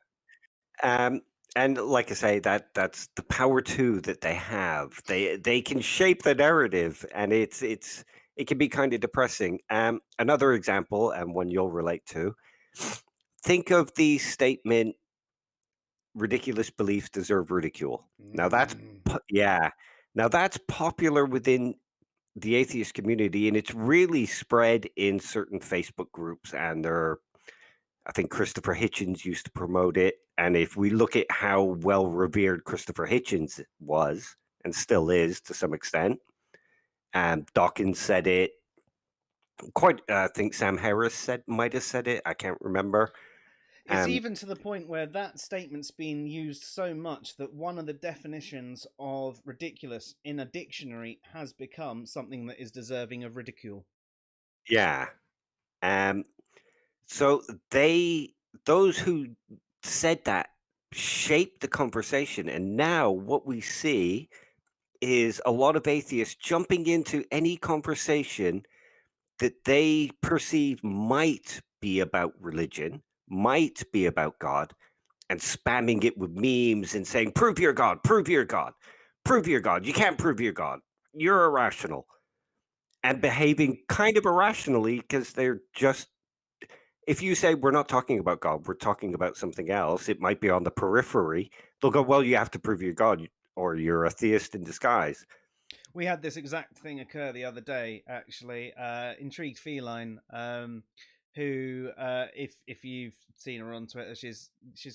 Um, and like I say, that's the power too that they have. They can shape the narrative, and it can be kind of depressing. Another example, and one you'll relate to. Think of the statement, "Ridiculous beliefs deserve ridicule." Now that's Mm. yeah. Now that's popular within the atheist community, and it's really spread in certain Facebook groups, and I think Christopher Hitchens used to promote it. And if we look at how well revered Christopher Hitchens was and still is to some extent, Dawkins said it. I think Sam Harris might have said it. I can't remember. It's Um, even to the point where that statement's been used so much that one of the definitions of ridiculous in a dictionary has become something that is deserving of ridicule. yeah. Um, so those who said that shaped the conversation, and now what we see is a lot of atheists jumping into any conversation that they perceive might be about religion, might be about God, and spamming it with memes and saying, "Prove your God, prove your God, prove your God. You can't prove your God. You're irrational." And behaving kind of irrationally because they're just, if you say, "We're not talking about God, we're talking about something else," it might be on the periphery. They'll go, "Well, you have to prove your God, or you're a theist in disguise." We had this exact thing occur the other day, actually. Intrigued Feline, who, if you've seen her on Twitter, she's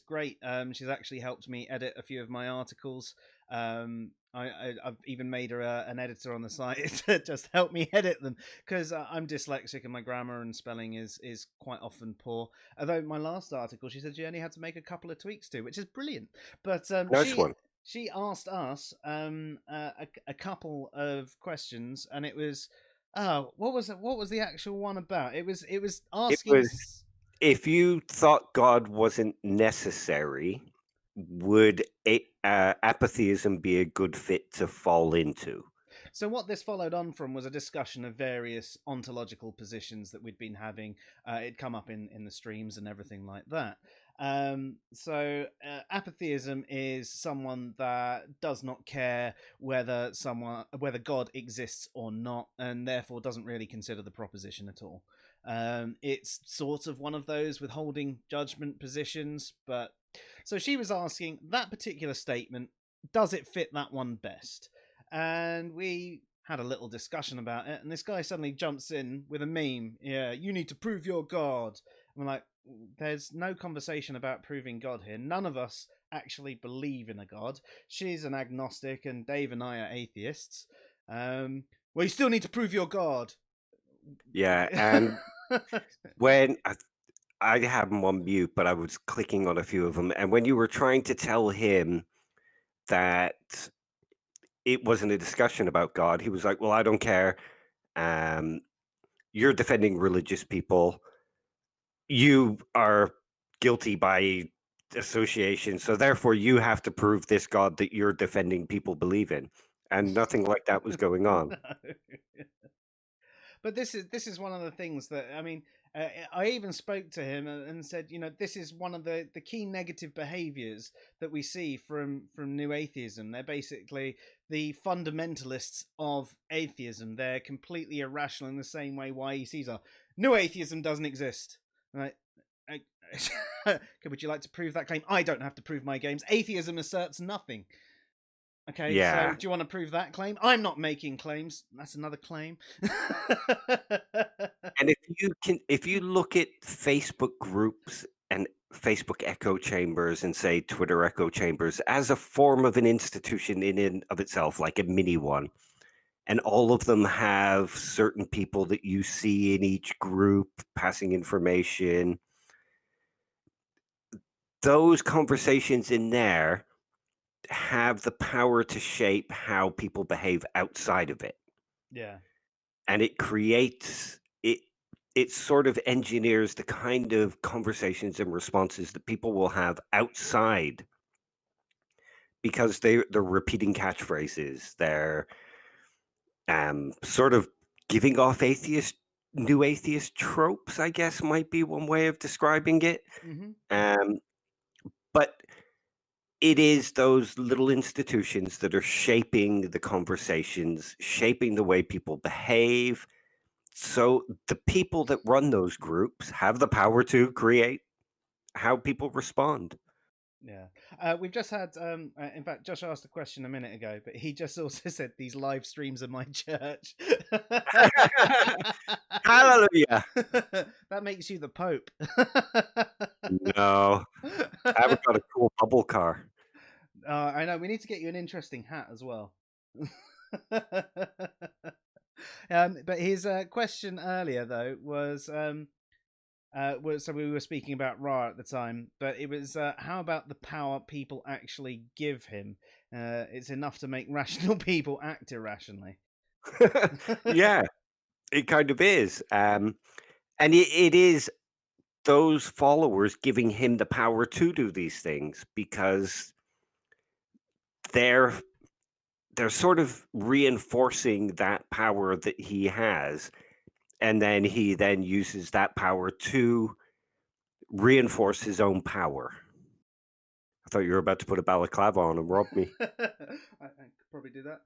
great. She's actually helped me edit a few of my articles. I've even made her an editor on the site to just help me edit them, because I'm dyslexic and my grammar and spelling is quite often poor. Although my last article, she said she only had to make a couple of tweaks to, which is brilliant. But Nice one. she asked us a couple of questions, and it was, what was it? What was the actual one about? It was It asking. was, if you thought God wasn't necessary, would apatheism be a good fit to fall into? So what this followed on from was a discussion of various ontological positions that we'd been having. It'd come up in the streams and everything like that. So apatheism is someone that does not care whether God exists or not, and therefore doesn't really consider the proposition at all. It's sort of one of those withholding judgment positions, but so she was asking that particular statement, does it fit that one best? And we had a little discussion about it, and this guy suddenly jumps in with a meme. Yeah, you need to prove your God. And we're like, there's no conversation about proving God here. None of us actually believe in a God. She's an agnostic, and Dave and I are atheists. Well, you still need to prove your God. Yeah, and when I had him on mute, but I was clicking on a few of them, and when you were trying to tell him that it wasn't a discussion about God, he was like, "Well, I don't care. Um, you're defending religious people. You are guilty by association, so therefore you have to prove this God that you're defending people believe in." And nothing like that was going on. No. But this is one of the things that, I mean, I even spoke to him and said, this is one of the key negative behaviors that we see from new atheism. They're basically the fundamentalists of atheism. They're completely irrational in the same way YECs are. New atheism doesn't exist. Right? Would you like to prove that claim? I don't have to prove my games. Atheism asserts nothing. Okay, so Yeah. do you want to prove that claim? I'm not making claims. That's another claim. And if you look at Facebook groups and Facebook echo chambers and say Twitter echo chambers as a form of an institution in and of itself, like a mini one, and all of them have certain people that you see in each group passing information, those conversations in there have the power to shape how people behave outside of it. Yeah. and it creates it. It sort of engineers the kind of conversations and responses that people will have outside because they're repeating catchphrases. They're sort of giving off new atheist tropes, I guess might be one way of describing it. Mm-hmm. Um, but it is those little institutions that are shaping the conversations, shaping the way people behave. So the people that run those groups have the power to create how people respond. Yeah. We've just had, in fact, Josh asked a question a minute ago, but he just also said these live streams are my church. Hallelujah. That makes you the Pope. No, I haven't got a cool bubble car. I know. We need to get you an interesting hat as well. But his question earlier, though, was so we were speaking about Ra at the time, but it was how about the power people actually give him? It's enough to make rational people act irrationally. Yeah, it kind of is. And it is those followers giving him the power to do these things because they're they're sort of reinforcing that power that he has, and then he then uses that power to reinforce his own power. I thought you were about to put a balaclava on and rob me. I could probably do that.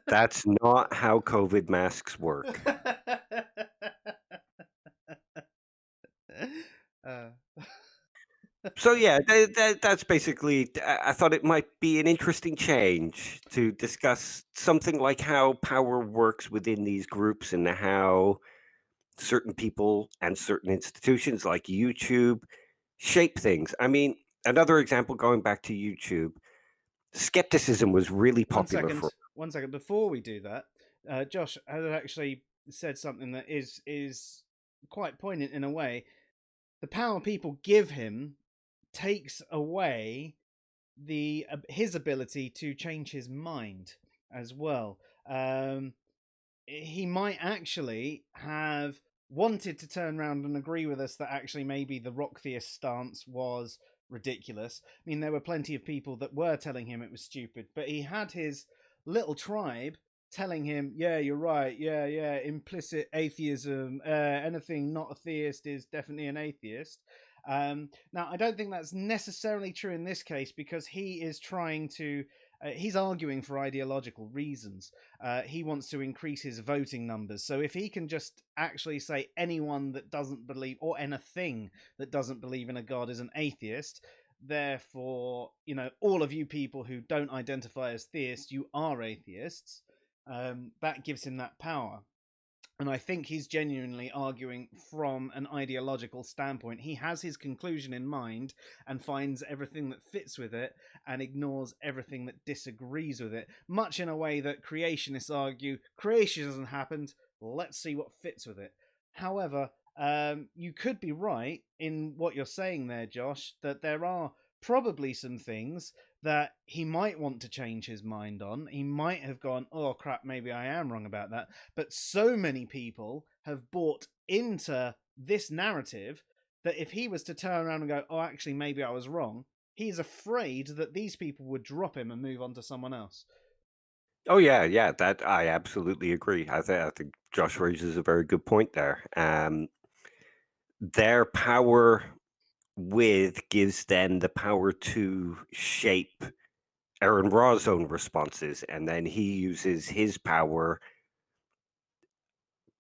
That's not how COVID masks work. uh, So yeah, that's basically. I thought it might be an interesting change to discuss something like how power works within these groups and how certain people and certain institutions like YouTube shape things. I mean, another example going back to YouTube, skepticism was really popular for. One second. Before we do that, Josh had actually said something that is quite poignant in a way. The power people give him takes away his ability to change his mind as well. He might actually have wanted to turn around and agree with us that actually maybe the rock theist stance was ridiculous. I mean, there were plenty of people that were telling him it was stupid, but he had his little tribe telling him, yeah, you're right, yeah, implicit atheism, anything not a theist is definitely an atheist. Now, I don't think that's necessarily true in this case because he is trying to. He's arguing for ideological reasons. He wants to increase his voting numbers. So if he can just actually say anyone that doesn't believe, or anything that doesn't believe in a god is an atheist, therefore, all of you people who don't identify as theists, you are atheists. That gives him that power. And I think he's genuinely arguing from an ideological standpoint. He has his conclusion in mind and finds everything that fits with it and ignores everything that disagrees with it. Much in a way that creationists argue creation hasn't happened, let's see what fits with it. However, you could be right in what you're saying there, Josh, that there are probably some things that he might want to change his mind on. He might have gone, oh crap, maybe I am wrong about that. But so many people have bought into this narrative that if he was to turn around and go, oh, actually, maybe I was wrong, he's afraid that these people would drop him and move on to someone else. Oh yeah, that I absolutely agree. I think Josh raises a very good point there. Their power gives them the power to shape Aaron Ra's own responses, and then he uses his power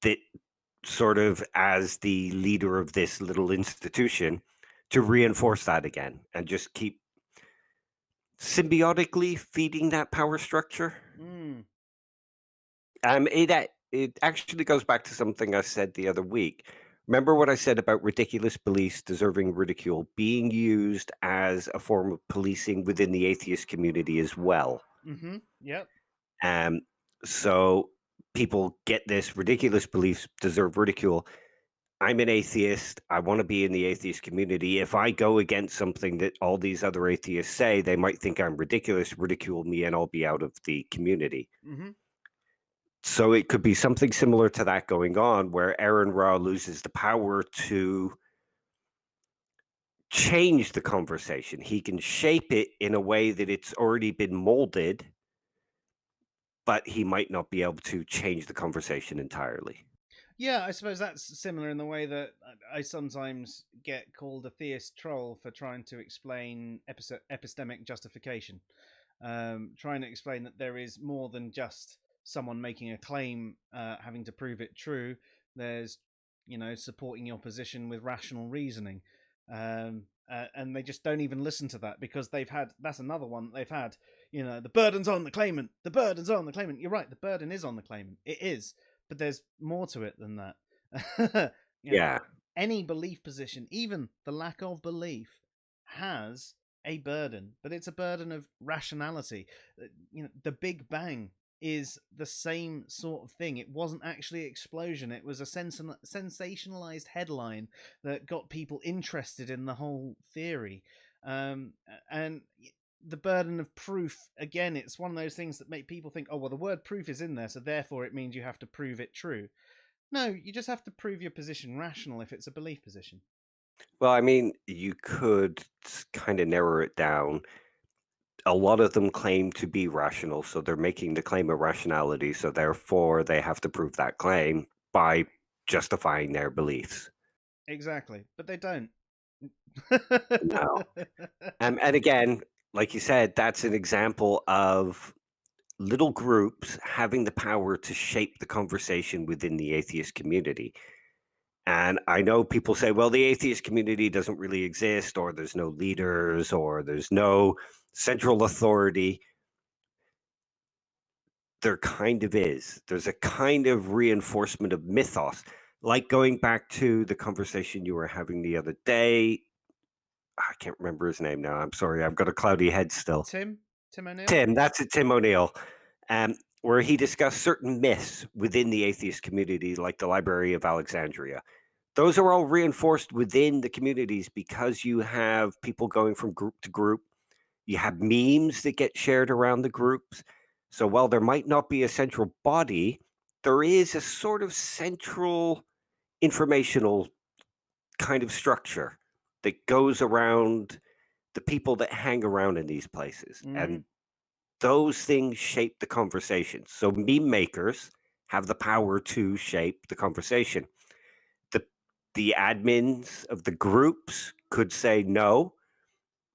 that sort of as the leader of this little institution to reinforce that again and just keep symbiotically feeding that power structure. It actually goes back to something I said the other week. Remember what I said about ridiculous beliefs deserving ridicule being used as a form of policing within the atheist community as well? Mm-hmm. Yep. So people get this ridiculous beliefs deserve ridicule. I'm an atheist. I want to be in the atheist community. If I go against something that all these other atheists say, they might think I'm ridiculous, ridicule me, and I'll be out of the community. Mm-hmm. So it could be something similar to that going on, where Aaron Ra loses the power to change the conversation. He can shape it in a way that it's already been molded, but he might not be able to change the conversation entirely. Yeah, I suppose that's similar in the way that I sometimes get called a theist troll for trying to explain epistemic justification, trying to explain that there is more than just someone making a claim, having to prove it true. There's, supporting your position with rational reasoning, and they just don't even listen to that because they've had. That's another one they've had. The burden's on the claimant. The burden's on the claimant. You're right. The burden is on the claimant. It is, but there's more to it than that. you know, Yeah. any belief position, even the lack of belief, has a burden, but it's a burden of rationality. The Big Bang is the same sort of thing. It wasn't actually an explosion. It was a sensationalized headline that got people interested in the whole theory. And the burden of proof, again, it's one of those things that make people think, oh, well, the word proof is in there, so therefore it means you have to prove it true. No, you just have to prove your position rational if it's a belief position. Well, I mean, you could kind of narrow it down. A lot of them claim to be rational, so they're making the claim of rationality, so therefore they have to prove that claim by justifying their beliefs. Exactly, but they don't. No. And again, like you said, that's an example of little groups having the power to shape the conversation within the atheist community. And I know people say, well, the atheist community doesn't really exist, or there's no leaders, or there's no central authority. There kind of is. There's a kind of reinforcement of mythos, like going back to the conversation you were having the other day. I can't remember his name now. I'm sorry. I've got a cloudy head still. Tim O'Neill. Tim, that's it, Tim O'Neill, where he discussed certain myths within the atheist community, like the Library of Alexandria. Those are all reinforced within the communities because you have people going from group to group. You have memes that get shared around the groups. So while there might not be a central body, there is a sort of central informational kind of structure that goes around the people that hang around in these places. And those things shape the conversation. So meme makers have the power to shape the conversation. The the admins of the groups could say no,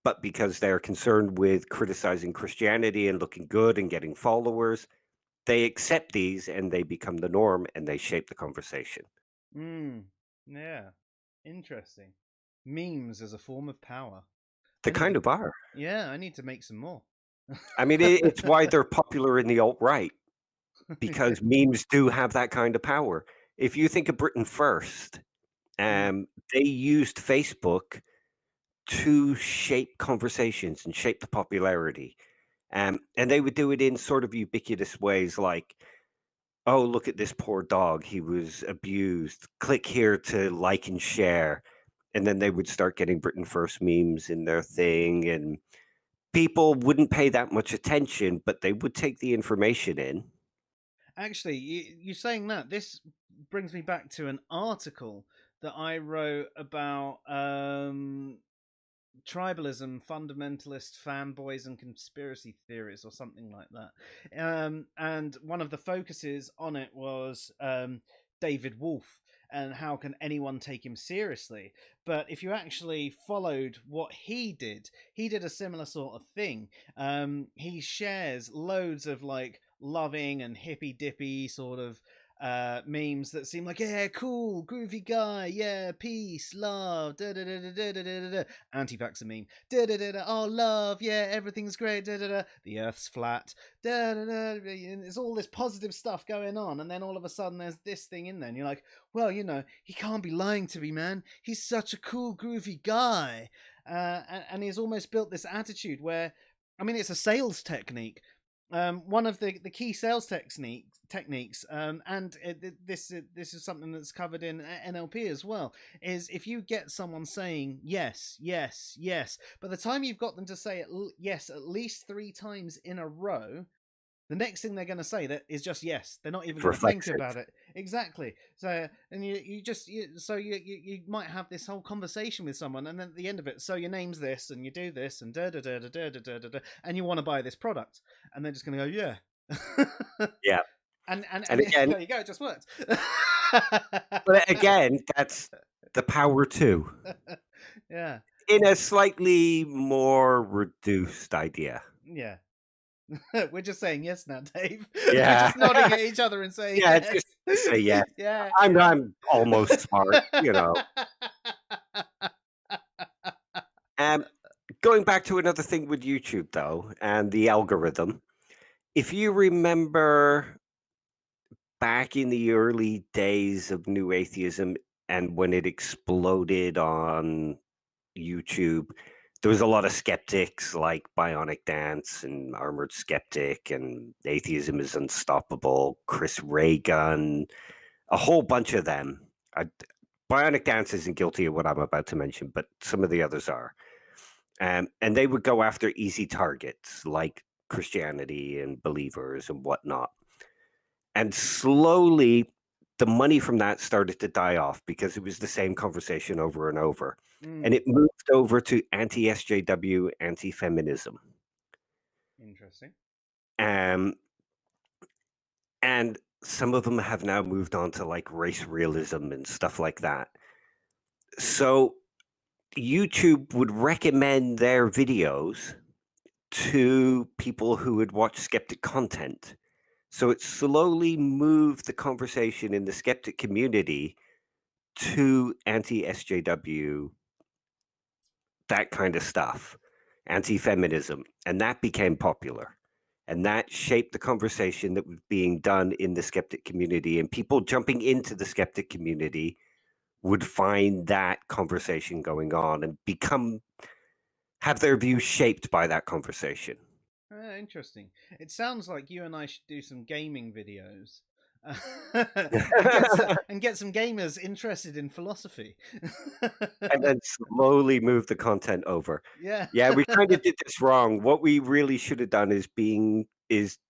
but because they're concerned with criticizing Christianity and looking good and getting followers, they accept these and they become the norm and they shape the conversation. Yeah, interesting. Memes as a form of power. They I need kind to. of are. Yeah, I need to make some more. I mean, it's why they're popular in the alt-right, because memes do have that kind of power. If you think of Britain First, Mm. they used Facebook to shape conversations and shape the popularity. And they would do it in sort of ubiquitous ways like, oh, look at this poor dog. He was abused. Click here to like and share. And then they would start getting Britain First memes in their thing. And people wouldn't pay that much attention, but they would take the information in. Actually, you saying that, this brings me back to an article that I wrote about tribalism, fundamentalist fanboys, and conspiracy theories, or something like that. And one of the focuses on it was David Wolf and how can anyone take him seriously. But if you actually followed what he did a similar sort of thing. He shares loads of like loving and hippy dippy sort of memes that seem like, yeah, cool, groovy guy, yeah, peace, love, da da da da da da da da, anti-vaxxer meme, da da da da, oh love, yeah, everything's great, da da da, the Earth's flat, da da da, and it's all this positive stuff going on, and then all of a sudden there's this thing in there, and you're like, well, he can't be lying to me, man. He's such a cool, groovy guy, and he's almost built this attitude where, I mean, it's a sales technique. One of the key sales techniques, and this is something that's covered in NLP as well, is if you get someone saying yes, yes, yes, by the time you've got them to say yes at least 3 times in a row, the next thing they're going to say that is just yes. They're not even It's going to think reflexive. about it. Exactly. So, and you might have this whole conversation with someone, and then at the end of it, so your name's this, and you do this, and da da da da da da da da, and you want to buy this product, and they're just going to go, yeah. Yeah. And And again, there you go, it just worked. but again, that's the power too, Yeah. in a slightly more reduced idea. Yeah. We're just saying yes now, Dave. Yeah. We're just nodding at each other and saying Yeah, yes. just say yes. Yeah. I'm almost smart, you know. Going back to another thing with YouTube though, and the algorithm. If you remember back in the early days of New Atheism and when it exploded on YouTube, there was a lot of skeptics like Bionic Dance and Armored Skeptic and Atheism is Unstoppable, Chris Reagan, a whole bunch of them. Bionic Dance isn't guilty of what I'm about to mention, but some of the others are. And they would go after easy targets like Christianity and believers and whatnot. And slowly, the money from that started to die off because it was the same conversation over and over. And it moved over to anti-SJW, anti-feminism. Interesting. And some of them have now moved on to like race realism and stuff like that. So YouTube would recommend their videos to people who would watch skeptic content. So it slowly moved the conversation in the skeptic community to anti-SJW, that kind of stuff, anti-feminism, and that became popular. And that shaped the conversation that was being done in the skeptic community. And people jumping into the skeptic community would find that conversation going on and have their views shaped by that conversation. Interesting. It sounds like you and I should do some gaming videos. And get some gamers interested in philosophy. And then slowly move the content over. Yeah. Yeah, we kind of did this wrong. What we really should have done is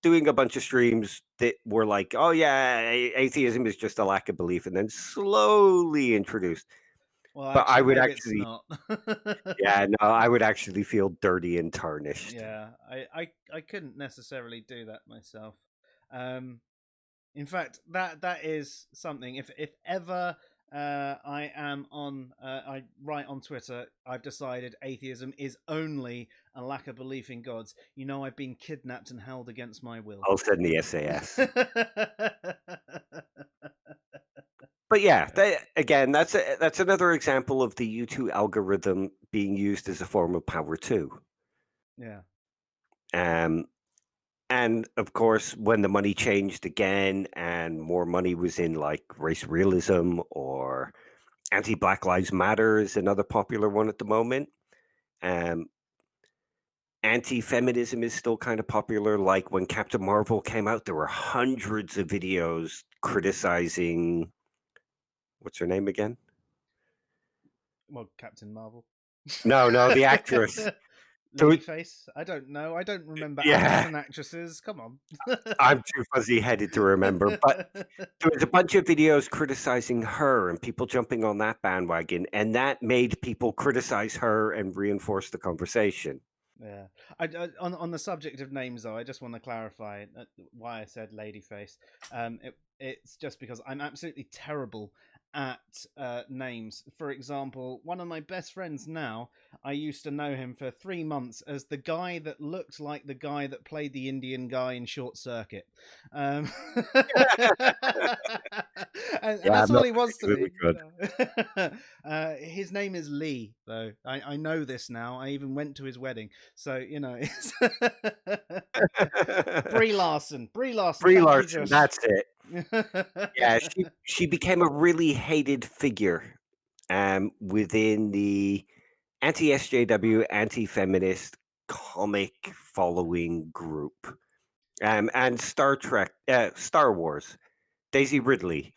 doing a bunch of streams that were like, oh yeah, atheism is just a lack of belief, and then slowly introduced. Well, But I would maybe actually, it's not. yeah, no, I would actually feel dirty and tarnished. Yeah, I couldn't necessarily do that myself. In fact, that is something. If ever I am on, I write on Twitter, I've decided atheism is only a lack of belief in gods. You know, I've been kidnapped and held against my will. I'll send the SAS. But yeah, again, that's another example of the YouTube algorithm being used as a form of power too. Yeah. And of course, when the money changed again and more money was in like race realism or anti-Black Lives Matter is another popular one at the moment. Anti-feminism is still kind of popular. Like when Captain Marvel came out, there were hundreds of videos criticizing, what's her name again? Well, Captain Marvel. No, the actress. Ladyface? I don't know. I don't remember actors and actresses. Come on. I'm too fuzzy-headed to remember. But there was a bunch of videos criticizing her and people jumping on that bandwagon. And that made people criticize her and reinforce the conversation. Yeah. On the subject of names, though, I just want to clarify why I said Ladyface. It's just because I'm absolutely terrible at names. For example, one of my best friends now, I used to know him for 3 months as the guy that looked like the guy that played the Indian guy in Short Circuit. And that's all he was to me. Good. His name is Lee, though. I know this now. I even went to his wedding. So, you know, it's Brie Larson. That's it. Yeah, she became a really hated figure within the anti-SJW, anti-feminist comic following group. And Star Wars, Daisy Ridley.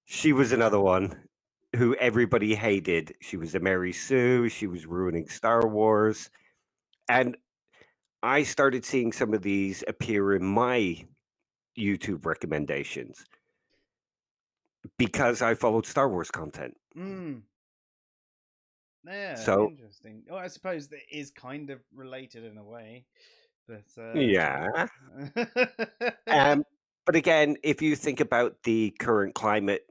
She was another one who everybody hated. She was a Mary Sue. She was ruining Star Wars. And I started seeing some of these appear in my YouTube recommendations because I followed Star Wars content. Mm. Yeah, So, interesting. Oh, I suppose that is kind of related in a way, but yeah. Um, but again, if you think about the current climate,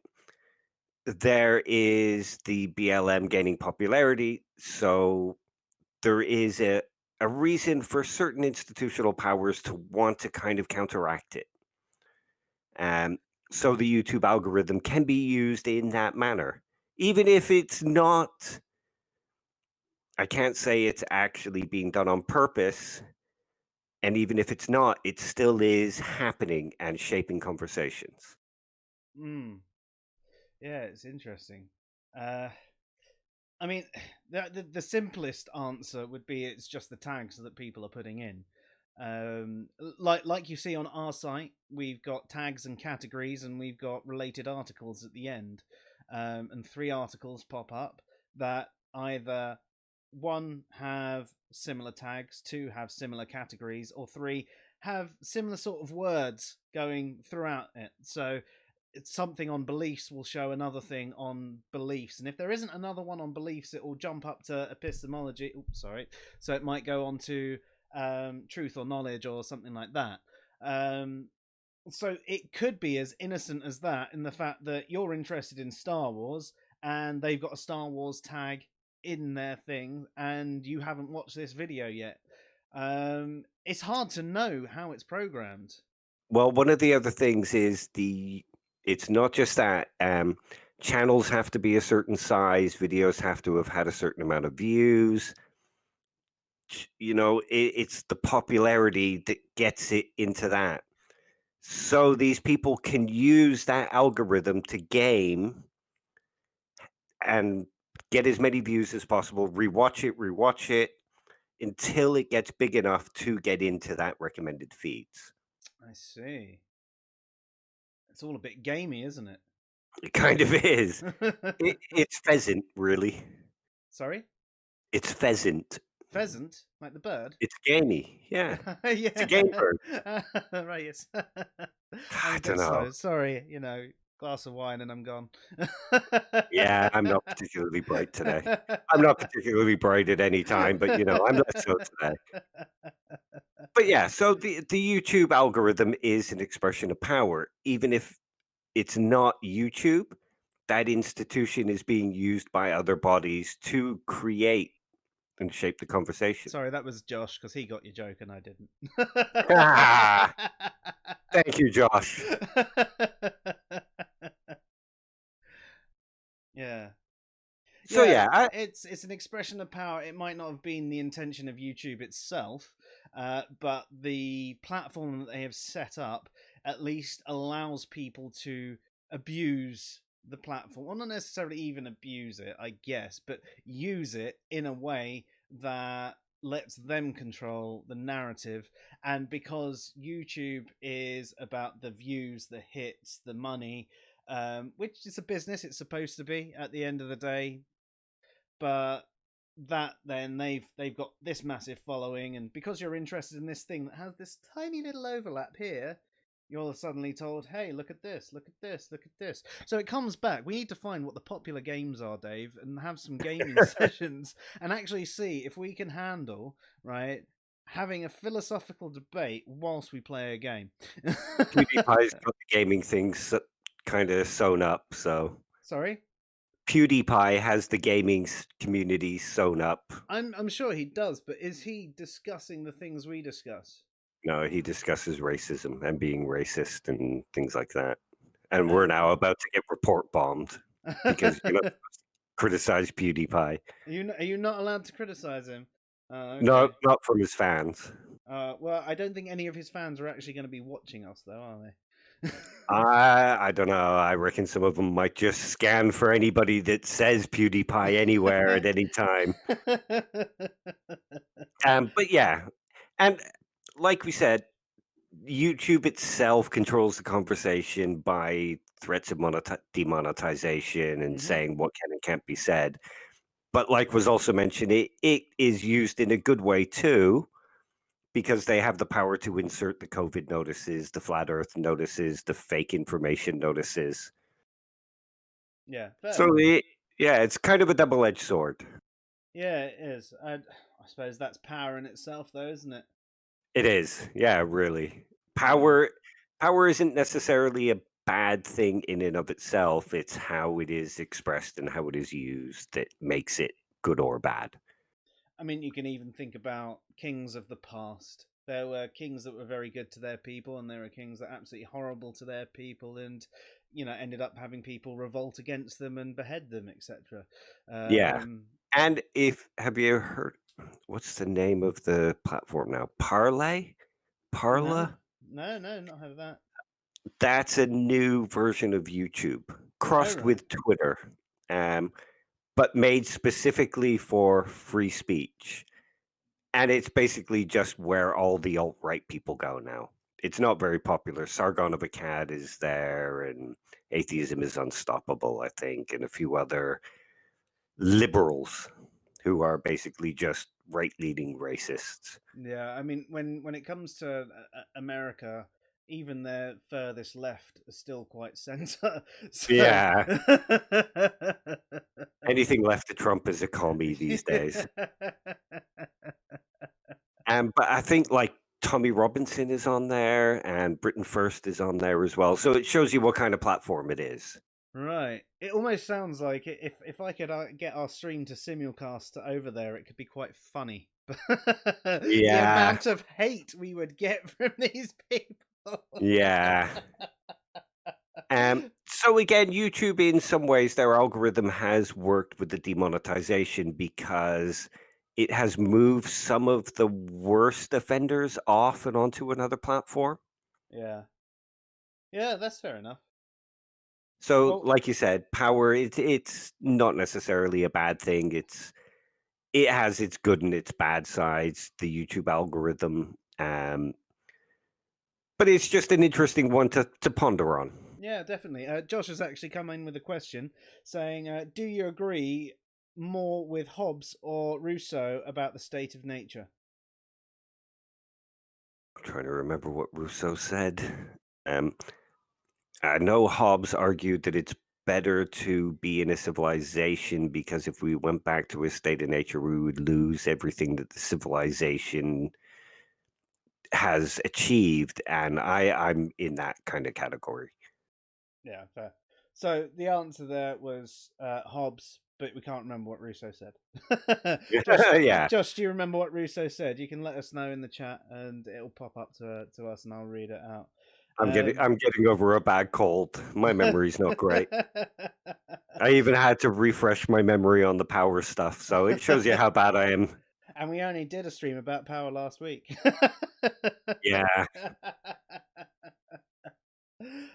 there is the BLM gaining popularity. So there is a reason for certain institutional powers to want to kind of counteract it. Um, so the YouTube algorithm can be used in that manner. Even if it's not, I can't say it's actually being done on purpose. And even if it's not, it still is happening and shaping conversations. mm, yeah, it's interesting. Uh, I mean, the simplest answer would be it's just the tags that people are putting in. Like you see on our site, we've got tags and categories, and we've got related articles at the end, and 3 articles pop up that either one have similar tags, 2 have similar categories, or 3 have similar sort of words going throughout it. So it's something on beliefs will show another thing on beliefs, and if there isn't another one on beliefs, it will jump up to epistemology. Oops, sorry. So it might go on to truth or knowledge or something like that. Um, so it could be as innocent as that, in the fact that you're interested in Star Wars and they've got a Star Wars tag in their thing, and you haven't watched this video yet. It's hard to know how it's programmed. Well, one of the other things is it's not just that. Channels have to be a certain size, videos have to have had a certain amount of views. It's the popularity that gets it into that. So these people can use that algorithm to game and get as many views as possible, rewatch it until it gets big enough to get into that recommended feeds. I see. It's all a bit gamey, isn't it? It kind of is. It's pheasant, really. Sorry? It's pheasant. Pheasant? Like the bird? It's gamey. Yeah. It's a game Yeah. bird. Right, yes. I'm I a don't bit know. slow. Sorry, glass of wine and I'm gone. Yeah, I'm not particularly bright today. I'm not particularly bright at any time, but I'm less so today. But yeah, so the YouTube algorithm is an expression of power. Even if it's not YouTube, that institution is being used by other bodies to create and shape the conversation. Sorry, that was Josh, because he got your joke and I didn't. Ah, thank you, Josh. Yeah. So Yeah, yeah, it's an expression of power. It might not have been the intention of YouTube itself, but the platform that they have set up at least allows people to abuse the platform. Well, not necessarily even abuse it, I guess, but use it in a way that lets them control the narrative. And because YouTube is about the views, the hits, the money, which is a business, it's supposed to be at the end of the day, but that then they've got this massive following, and because you're interested in this thing that has this tiny little overlap here, you're suddenly told, hey, look at this, look at this, look at this. So it comes back. We need to find what the popular games are, Dave, and have some gaming sessions and actually see if we can handle, right, having a philosophical debate whilst we play a game. PewDiePie's got the gaming things kind of sewn up. So Sorry? PewDiePie has the gaming community sewn up. I'm sure he does, but is he discussing the things we discuss? No, he discusses racism and being racist and things like that. And we're now about to get report bombed because you're not supposed to criticize PewDiePie. Are you not allowed to criticize him? Okay. No, not from his fans. Well, I don't think any of his fans are actually going to be watching us, though, are they? I don't know. I reckon some of them might just scan for anybody that says PewDiePie anywhere at any time. But yeah, and like we said, YouTube itself controls the conversation by threats of demonetization and saying what can and can't be said. But like was also mentioned, it is used in a good way too, because they have the power to insert the COVID notices, the flat Earth notices, the fake information notices. Yeah, fair So enough. yeah, it's kind of a double-edged sword. Yeah, it is. I suppose that's power in itself, though, isn't it? It is. Yeah, really. Yeah. Power isn't necessarily a bad thing in and of itself. It's how it is expressed and how it is used that makes it good or bad. I mean, you can even think about kings of the past. There were kings that were very good to their people, and there were kings that were absolutely horrible to their people, and ended up having people revolt against them and behead them, etc. Yeah. And if have you heard what's the name of the platform now? Parlay? No, Parla? not heard of that. That's a new version of YouTube Oh crossed right, with Twitter, um, but made specifically for free speech. And it's basically just where all the alt-right people go now. It's not very popular. Sargon of Akkad is there, and Atheism is Unstoppable, I think, and a few other liberals who are basically just right-leaning racists. yeah. I mean, when it comes to America, even their furthest left are still quite centre. So. Yeah, anything left to Trump is a commie these days. But I think like Tommy Robinson is on there, and Britain First is on there as well. So it shows you what kind of platform it is. Right. It almost sounds like if I could get our stream to simulcast over there, it could be quite funny. The Yeah, amount of hate we would get from these people. yeah. So again, YouTube, in some ways, their algorithm has worked with the demonetization because it has moved some of the worst offenders off and onto another platform. Yeah. Yeah, that's fair enough. So, Well, like you said, power it's not necessarily a bad thing. It has its good and its bad sides, the YouTube algorithm. But it's just an interesting one to ponder on. yeah, definitely. Josh has actually come in with a question saying, "Do you agree more with Hobbes or Rousseau about the state of nature?" I'm trying to remember what Rousseau said. Um, I know Hobbes argued that it's better to be in a civilization because if we went back to a state of nature, we would lose everything that the civilization has achieved. And I'm in that kind of category. Yeah, fair. So the answer there was Hobbes, but we can't remember what Rousseau said. Josh, Yeah, Josh, do you remember what Rousseau said? You can let us know in the chat, and it'll pop up to us, and I'll read it out. I'm getting over a bad cold. My memory's not great. I even had to refresh my memory on the power stuff, so it shows you how bad I am. And we only did a stream about power last week. Yeah.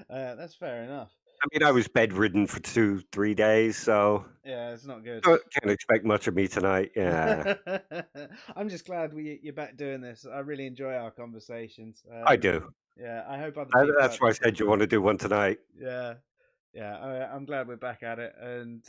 That's fair enough. I mean, I was bedridden for 2, 3 days, so Yeah, it's not good. can't expect much of me tonight. Yeah, I'm just glad you're back doing this. I really enjoy our conversations. I do. Yeah, I hope other people That's out why I there do said you too. want to do one tonight. Yeah, yeah. I'm glad we're back at it, and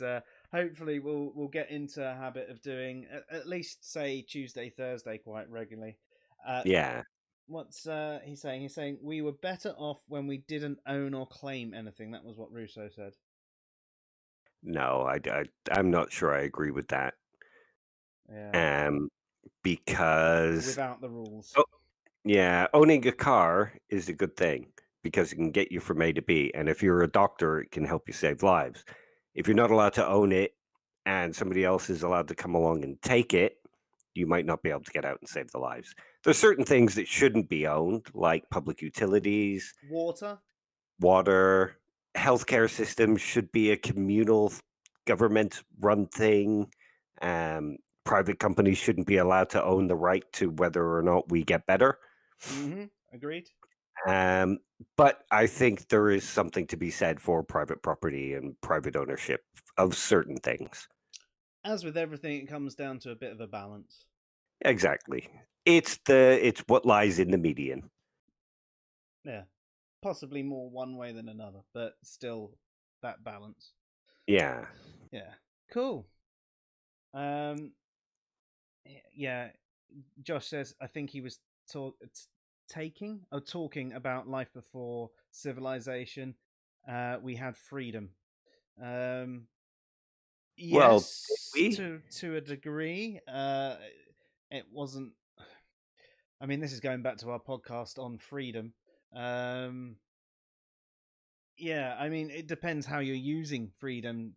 hopefully we'll get into a habit of doing at least say Tuesday, Thursday quite regularly. Uh, Yeah. what's he saying? He's saying we were better off when we didn't own or claim anything. That was what Rousseau said. No, I'm not sure I agree with that. Yeah, Um, because without the rules. oh, yeah, owning a car is a good thing because it can get you from A to B, and if you're a doctor, it can help you save lives. If you're not allowed to own it, and somebody else is allowed to come along and take it, you might not be able to get out and save the lives. There's certain things that shouldn't be owned, like public utilities, Water. water, healthcare systems should be a communal government run thing. Private companies shouldn't be allowed to own the right to whether or not we get better. Mm-hmm. Agreed. Um, but I think there is something to be said for private property and private ownership of certain things. As with everything, it comes down to a bit of a balance. Exactly. It's what lies in the median. Yeah, possibly more one way than another, but still that balance. Yeah. Yeah, cool. Um, yeah. Josh says I think he was talking about life before civilization, we had freedom. Um, Well, did yes, we? to a degree. It wasn't. I mean, this is going back to our podcast on freedom. Um, yeah, I mean, it depends how you're using freedom.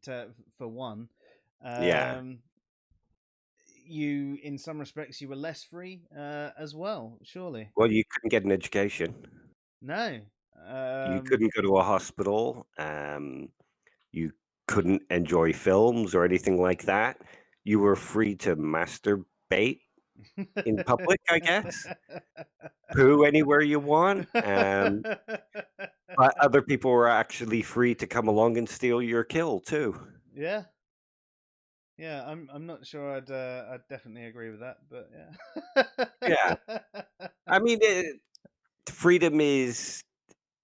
For one, Yeah. um, you, in some respects, you were less free as well. Surely, Well, you couldn't get an education. no. You Um, couldn't go to a hospital. You couldn't enjoy films or anything like that. You were free to masturbate in public, I guess. Poo anywhere you want. But other people were actually free to come along and steal your kill too. yeah, yeah. I'm not sure. I'd definitely agree with that, but Yeah. yeah. I mean, freedom is,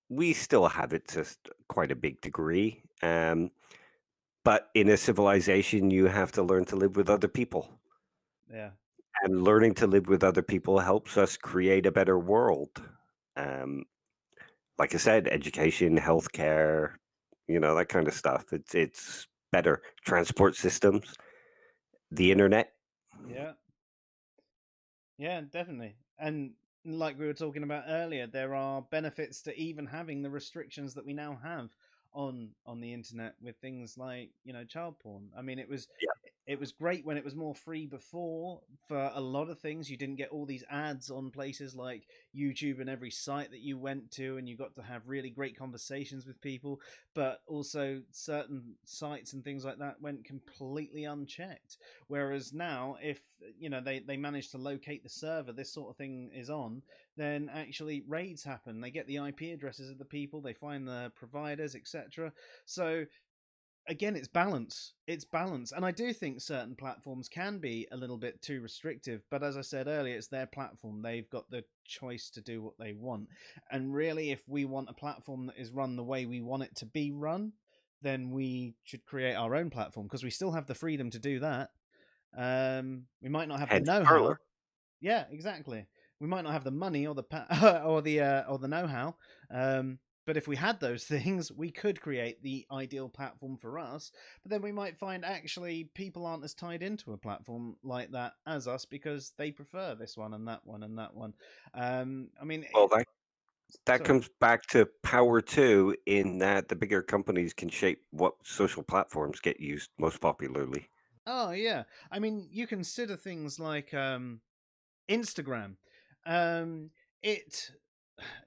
we still have it to quite a big degree. But in a civilization, you have to learn to live with other people. Yeah, And learning to live with other people helps us create a better world. Um, like I said, education, healthcare, that kind of stuff. It's better. Transport systems, the internet. yeah, yeah, definitely. And like we were talking about earlier, there are benefits to even having the restrictions that we now have on the internet with things like child porn. I mean, it was great when it was more free before for a lot of things. You didn't get all these ads on places like YouTube and every site that you went to, and you got to have really great conversations with people. But also, certain sites and things like that went completely unchecked. Whereas now, if they manage to locate the server this sort of thing is on, then actually raids happen. They get the IP addresses of the people, they find the providers, etc. So again, it's balance, and I do think certain platforms can be a little bit too restrictive, but as I said earlier, it's their platform. They've got the choice to do what they want, and really, if we want a platform that is run the way we want it to be run, then we should create our own platform, because we still have the freedom to do that. We might not have the Hence Parler. know-how. Yeah, exactly. We might not have the money or the or the know-how, but if we had those things, we could create the ideal platform for us. But then we might find actually people aren't as tied into a platform like that as us, because they prefer this one and that one and that one. I mean, Well, that sorry. comes back to power too, in that the bigger companies can shape what social platforms get used most popularly. Oh yeah. I mean, you consider things like Instagram. Um, it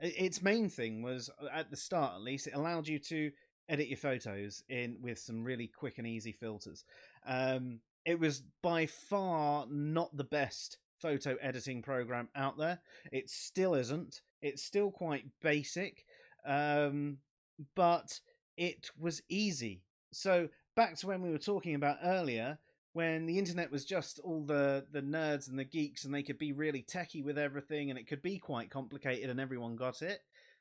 its main thing was, at the start at least, it allowed you to edit your photos in with some really quick and easy filters. It was by far not the best photo editing program out there. It still isn't. It's still quite basic, um, but it was easy. So back to when we were talking about earlier, when the internet was just all the nerds and the geeks, and they could be really techie with everything, and it could be quite complicated, and everyone got it.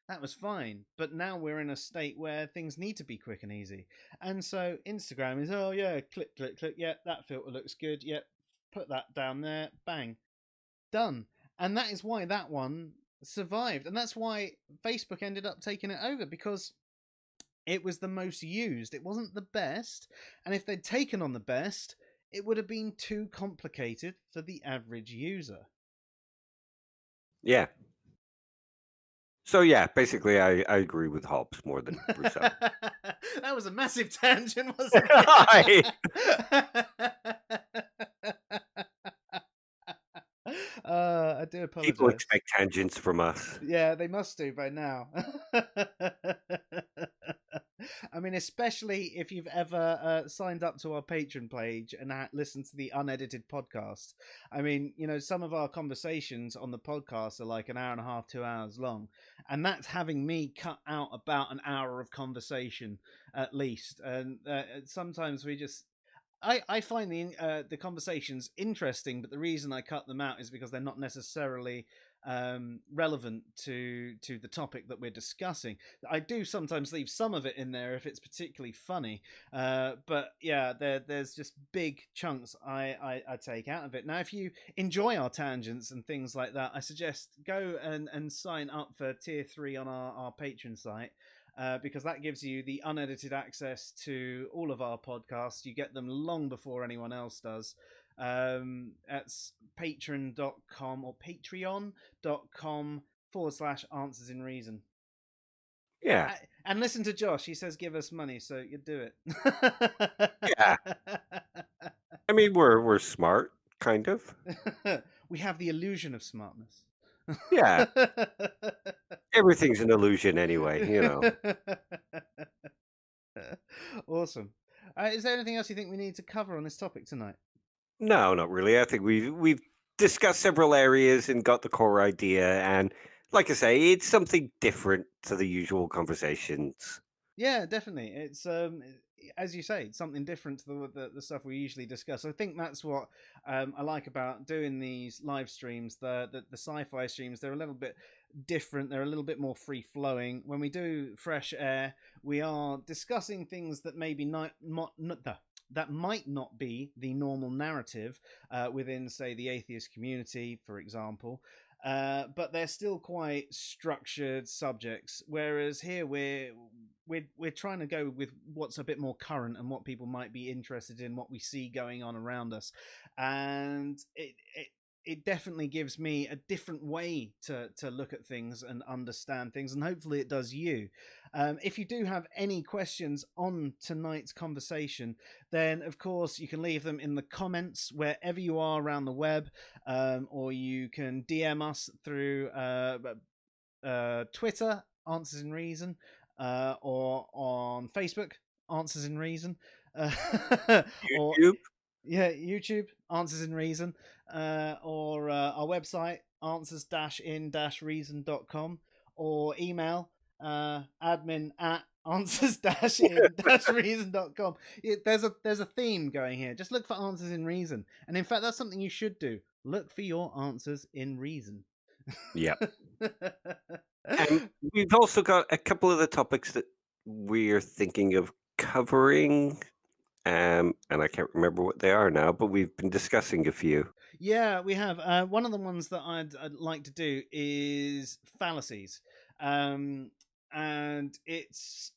That was fine. But now we're in a state where things need to be quick and easy. And so Instagram is, oh yeah, click, click, click, yeah, that filter looks good, yeah, put that down there, bang, done. And that is why that one survived. And that's why Facebook ended up taking it over, because it was the most used. It wasn't the best. And if they'd taken on the best, it would have been too complicated for the average user. Yeah. So yeah, basically, I agree with Hobbes more than Rousseau. That was a massive tangent, wasn't Hi. it? I do People apologize. expect tangents from us. Yeah, they must do by now. I mean, especially if you've ever signed up to our Patreon page and listened to the unedited podcast. I mean, some of our conversations on the podcast are like an hour and a half, 2 hours long. And that's having me cut out about an hour of conversation at least. And sometimes we just I find the conversations interesting, but the reason I cut them out is because they're not necessarily relevant to the topic that we're discussing. I do sometimes leave some of it in there if it's particularly funny, but yeah, there's just big chunks I take out of it. Now, if you enjoy our tangents and things like that, I suggest go and sign up for tier 3 on our Patreon site. Because that gives you the unedited access to all of our podcasts. You get them long before anyone else does. That's patreon.com or patreon.com/answers in reason. Yeah. And listen to Josh. He says give us money, so you do it. Yeah. I mean, we're smart, kind of. We have the illusion of smartness. Yeah. Everything's an illusion anyway, you know. Awesome. Is there anything else you think we need to cover on this topic tonight? No, not really. I think we've discussed several areas and got the core idea. And like I say, it's something different to the usual conversations. Yeah, definitely. It's as you say, it's something different to the stuff we usually discuss. I think that's what I like about doing these live streams. The sci-fi streams, they're a little bit different. They're a little bit more free flowing. When we do fresh air, we are discussing things that maybe that might not be the normal narrative within, say, the atheist community, for example. But they're still quite structured subjects. Whereas here we're trying to go with what's a bit more current and what people might be interested in, what we see going on around us, and it definitely gives me a different way to look at things and understand things, and hopefully it does you. If you do have any questions on tonight's conversation, then of course you can leave them in the comments wherever you are around the web, or you can DM us through Twitter, Answers in Reason, or on Facebook, Answers in Reason, or YouTube? yeah, YouTube, Answers in Reason, or our website, answers-in-reason.com, or email admin at answers-in-reason.com. There's a theme going here. Just look for Answers in Reason. And in fact, that's something you should do. Look for your answers in reason. Yeah. And we've also got a couple of the topics that we're thinking of covering. And I can't remember what they are now, but we've been discussing a few. Yeah, we have. One of the ones that I'd like to do is fallacies, and it's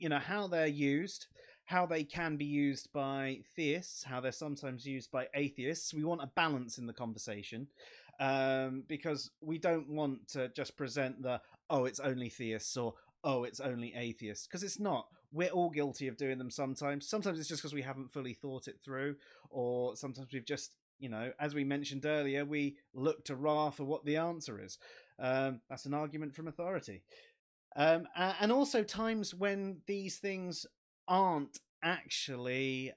how they're used, how they can be used by theists, how they're sometimes used by atheists. We want a balance in the conversation, because we don't want to just present the it's only theists or it's only atheists, because it's not. We're all guilty of doing them sometimes. Sometimes it's just because we haven't fully thought it through, or sometimes we've just, as we mentioned earlier, we look to Ra for what the answer is. That's an argument from authority. And also times when these things aren't actually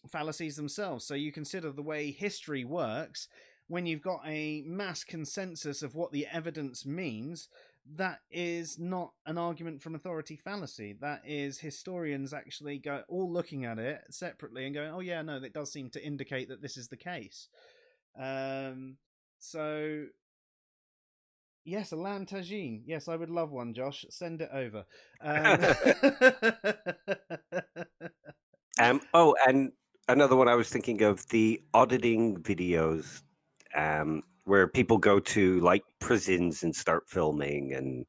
fallacies themselves. So you consider the way history works. When you've got a mass consensus of what the evidence means, that is not an argument from authority fallacy. That is historians actually all looking at it separately and going, oh yeah, no, that does seem to indicate that this is the case. So yes, a lamb tagine. Yes, I would love one, Josh. Send it over. Oh, and another one I was thinking of, the auditing videos, where people go to like prisons and start filming,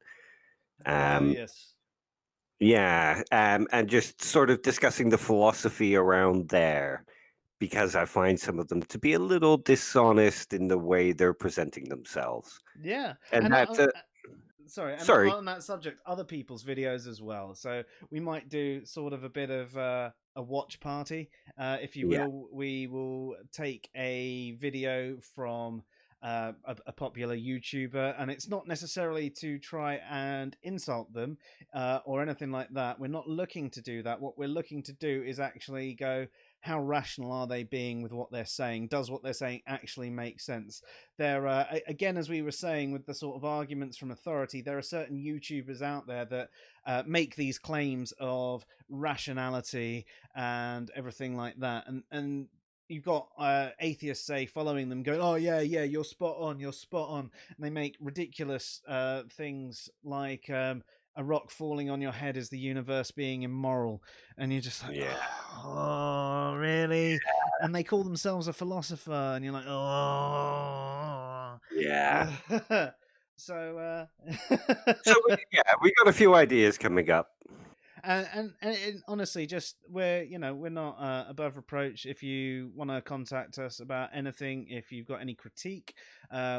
and yes. yeah, and just sort of discussing the philosophy around there, because I find some of them to be a little dishonest in the way they're presenting themselves. Yeah, And and that's sorry, and sorry. on that subject, other people's videos as well. So we might do sort of a bit of a watch party, if you Yeah. will. We will take a video from a popular YouTuber, and it's not necessarily to try and insult them or anything like that. We're not looking to do that. What we're looking to do is actually go, how rational are they being with what they're saying? Does what they're saying actually make sense? There, again, as we were saying with the sort of arguments from authority, there are certain YouTubers out there that make these claims of rationality and everything like that, and you've got atheists say following them going, oh yeah, you're spot on, and they make ridiculous things like a rock falling on your head is the universe being immoral, and you're just like, Yeah. oh really? And they call themselves a philosopher, and you're like, oh Yeah. so So we got a few ideas coming up. and honestly, just we're not above reproach. If you want to contact us about anything, if you've got any critique,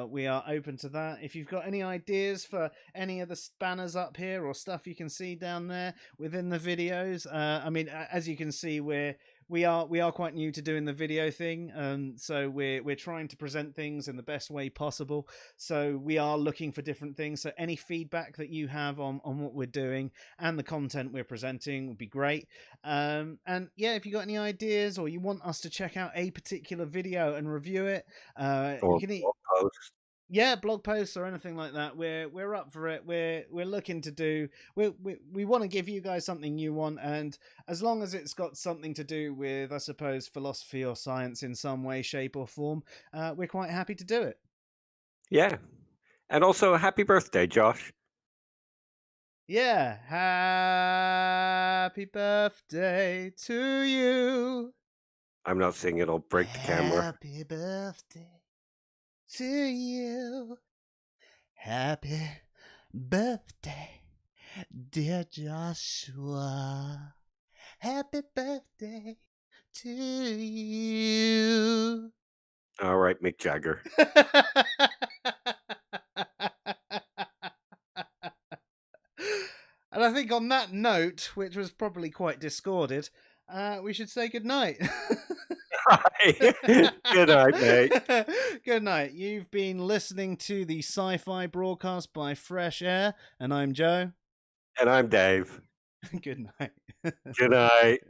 we are open to that. If you've got any ideas for any of the banners up here or stuff you can see down there within the videos, I mean, as you can see, we are quite new to doing the video thing, so we're trying to present things in the best way possible. So we are looking for different things. So any feedback that you have on what we're doing and the content we're presenting would be great. And yeah, if you got any ideas or you want us to check out a particular video and review it, Or you can blog post. yeah, blog posts or anything like that. We're up for it. We're looking to do. We want to give you guys something you want, and as long as it's got something to do with, I suppose, philosophy or science in some way, shape, or form, we're quite happy to do it. Yeah. And also, happy birthday, Josh. Yeah, happy birthday to you. I'm not singing, it'll break the camera. Happy birthday to you. Happy birthday, dear Joshua. Happy birthday to you. All right, Mick Jagger. And I think on that note, which was probably quite discorded, we should say good night. Good night, mate. Good night. You've been listening to the SciPhi broadcast by Fresh Air, and I'm Joe. And I'm Dave. Good night. Good night.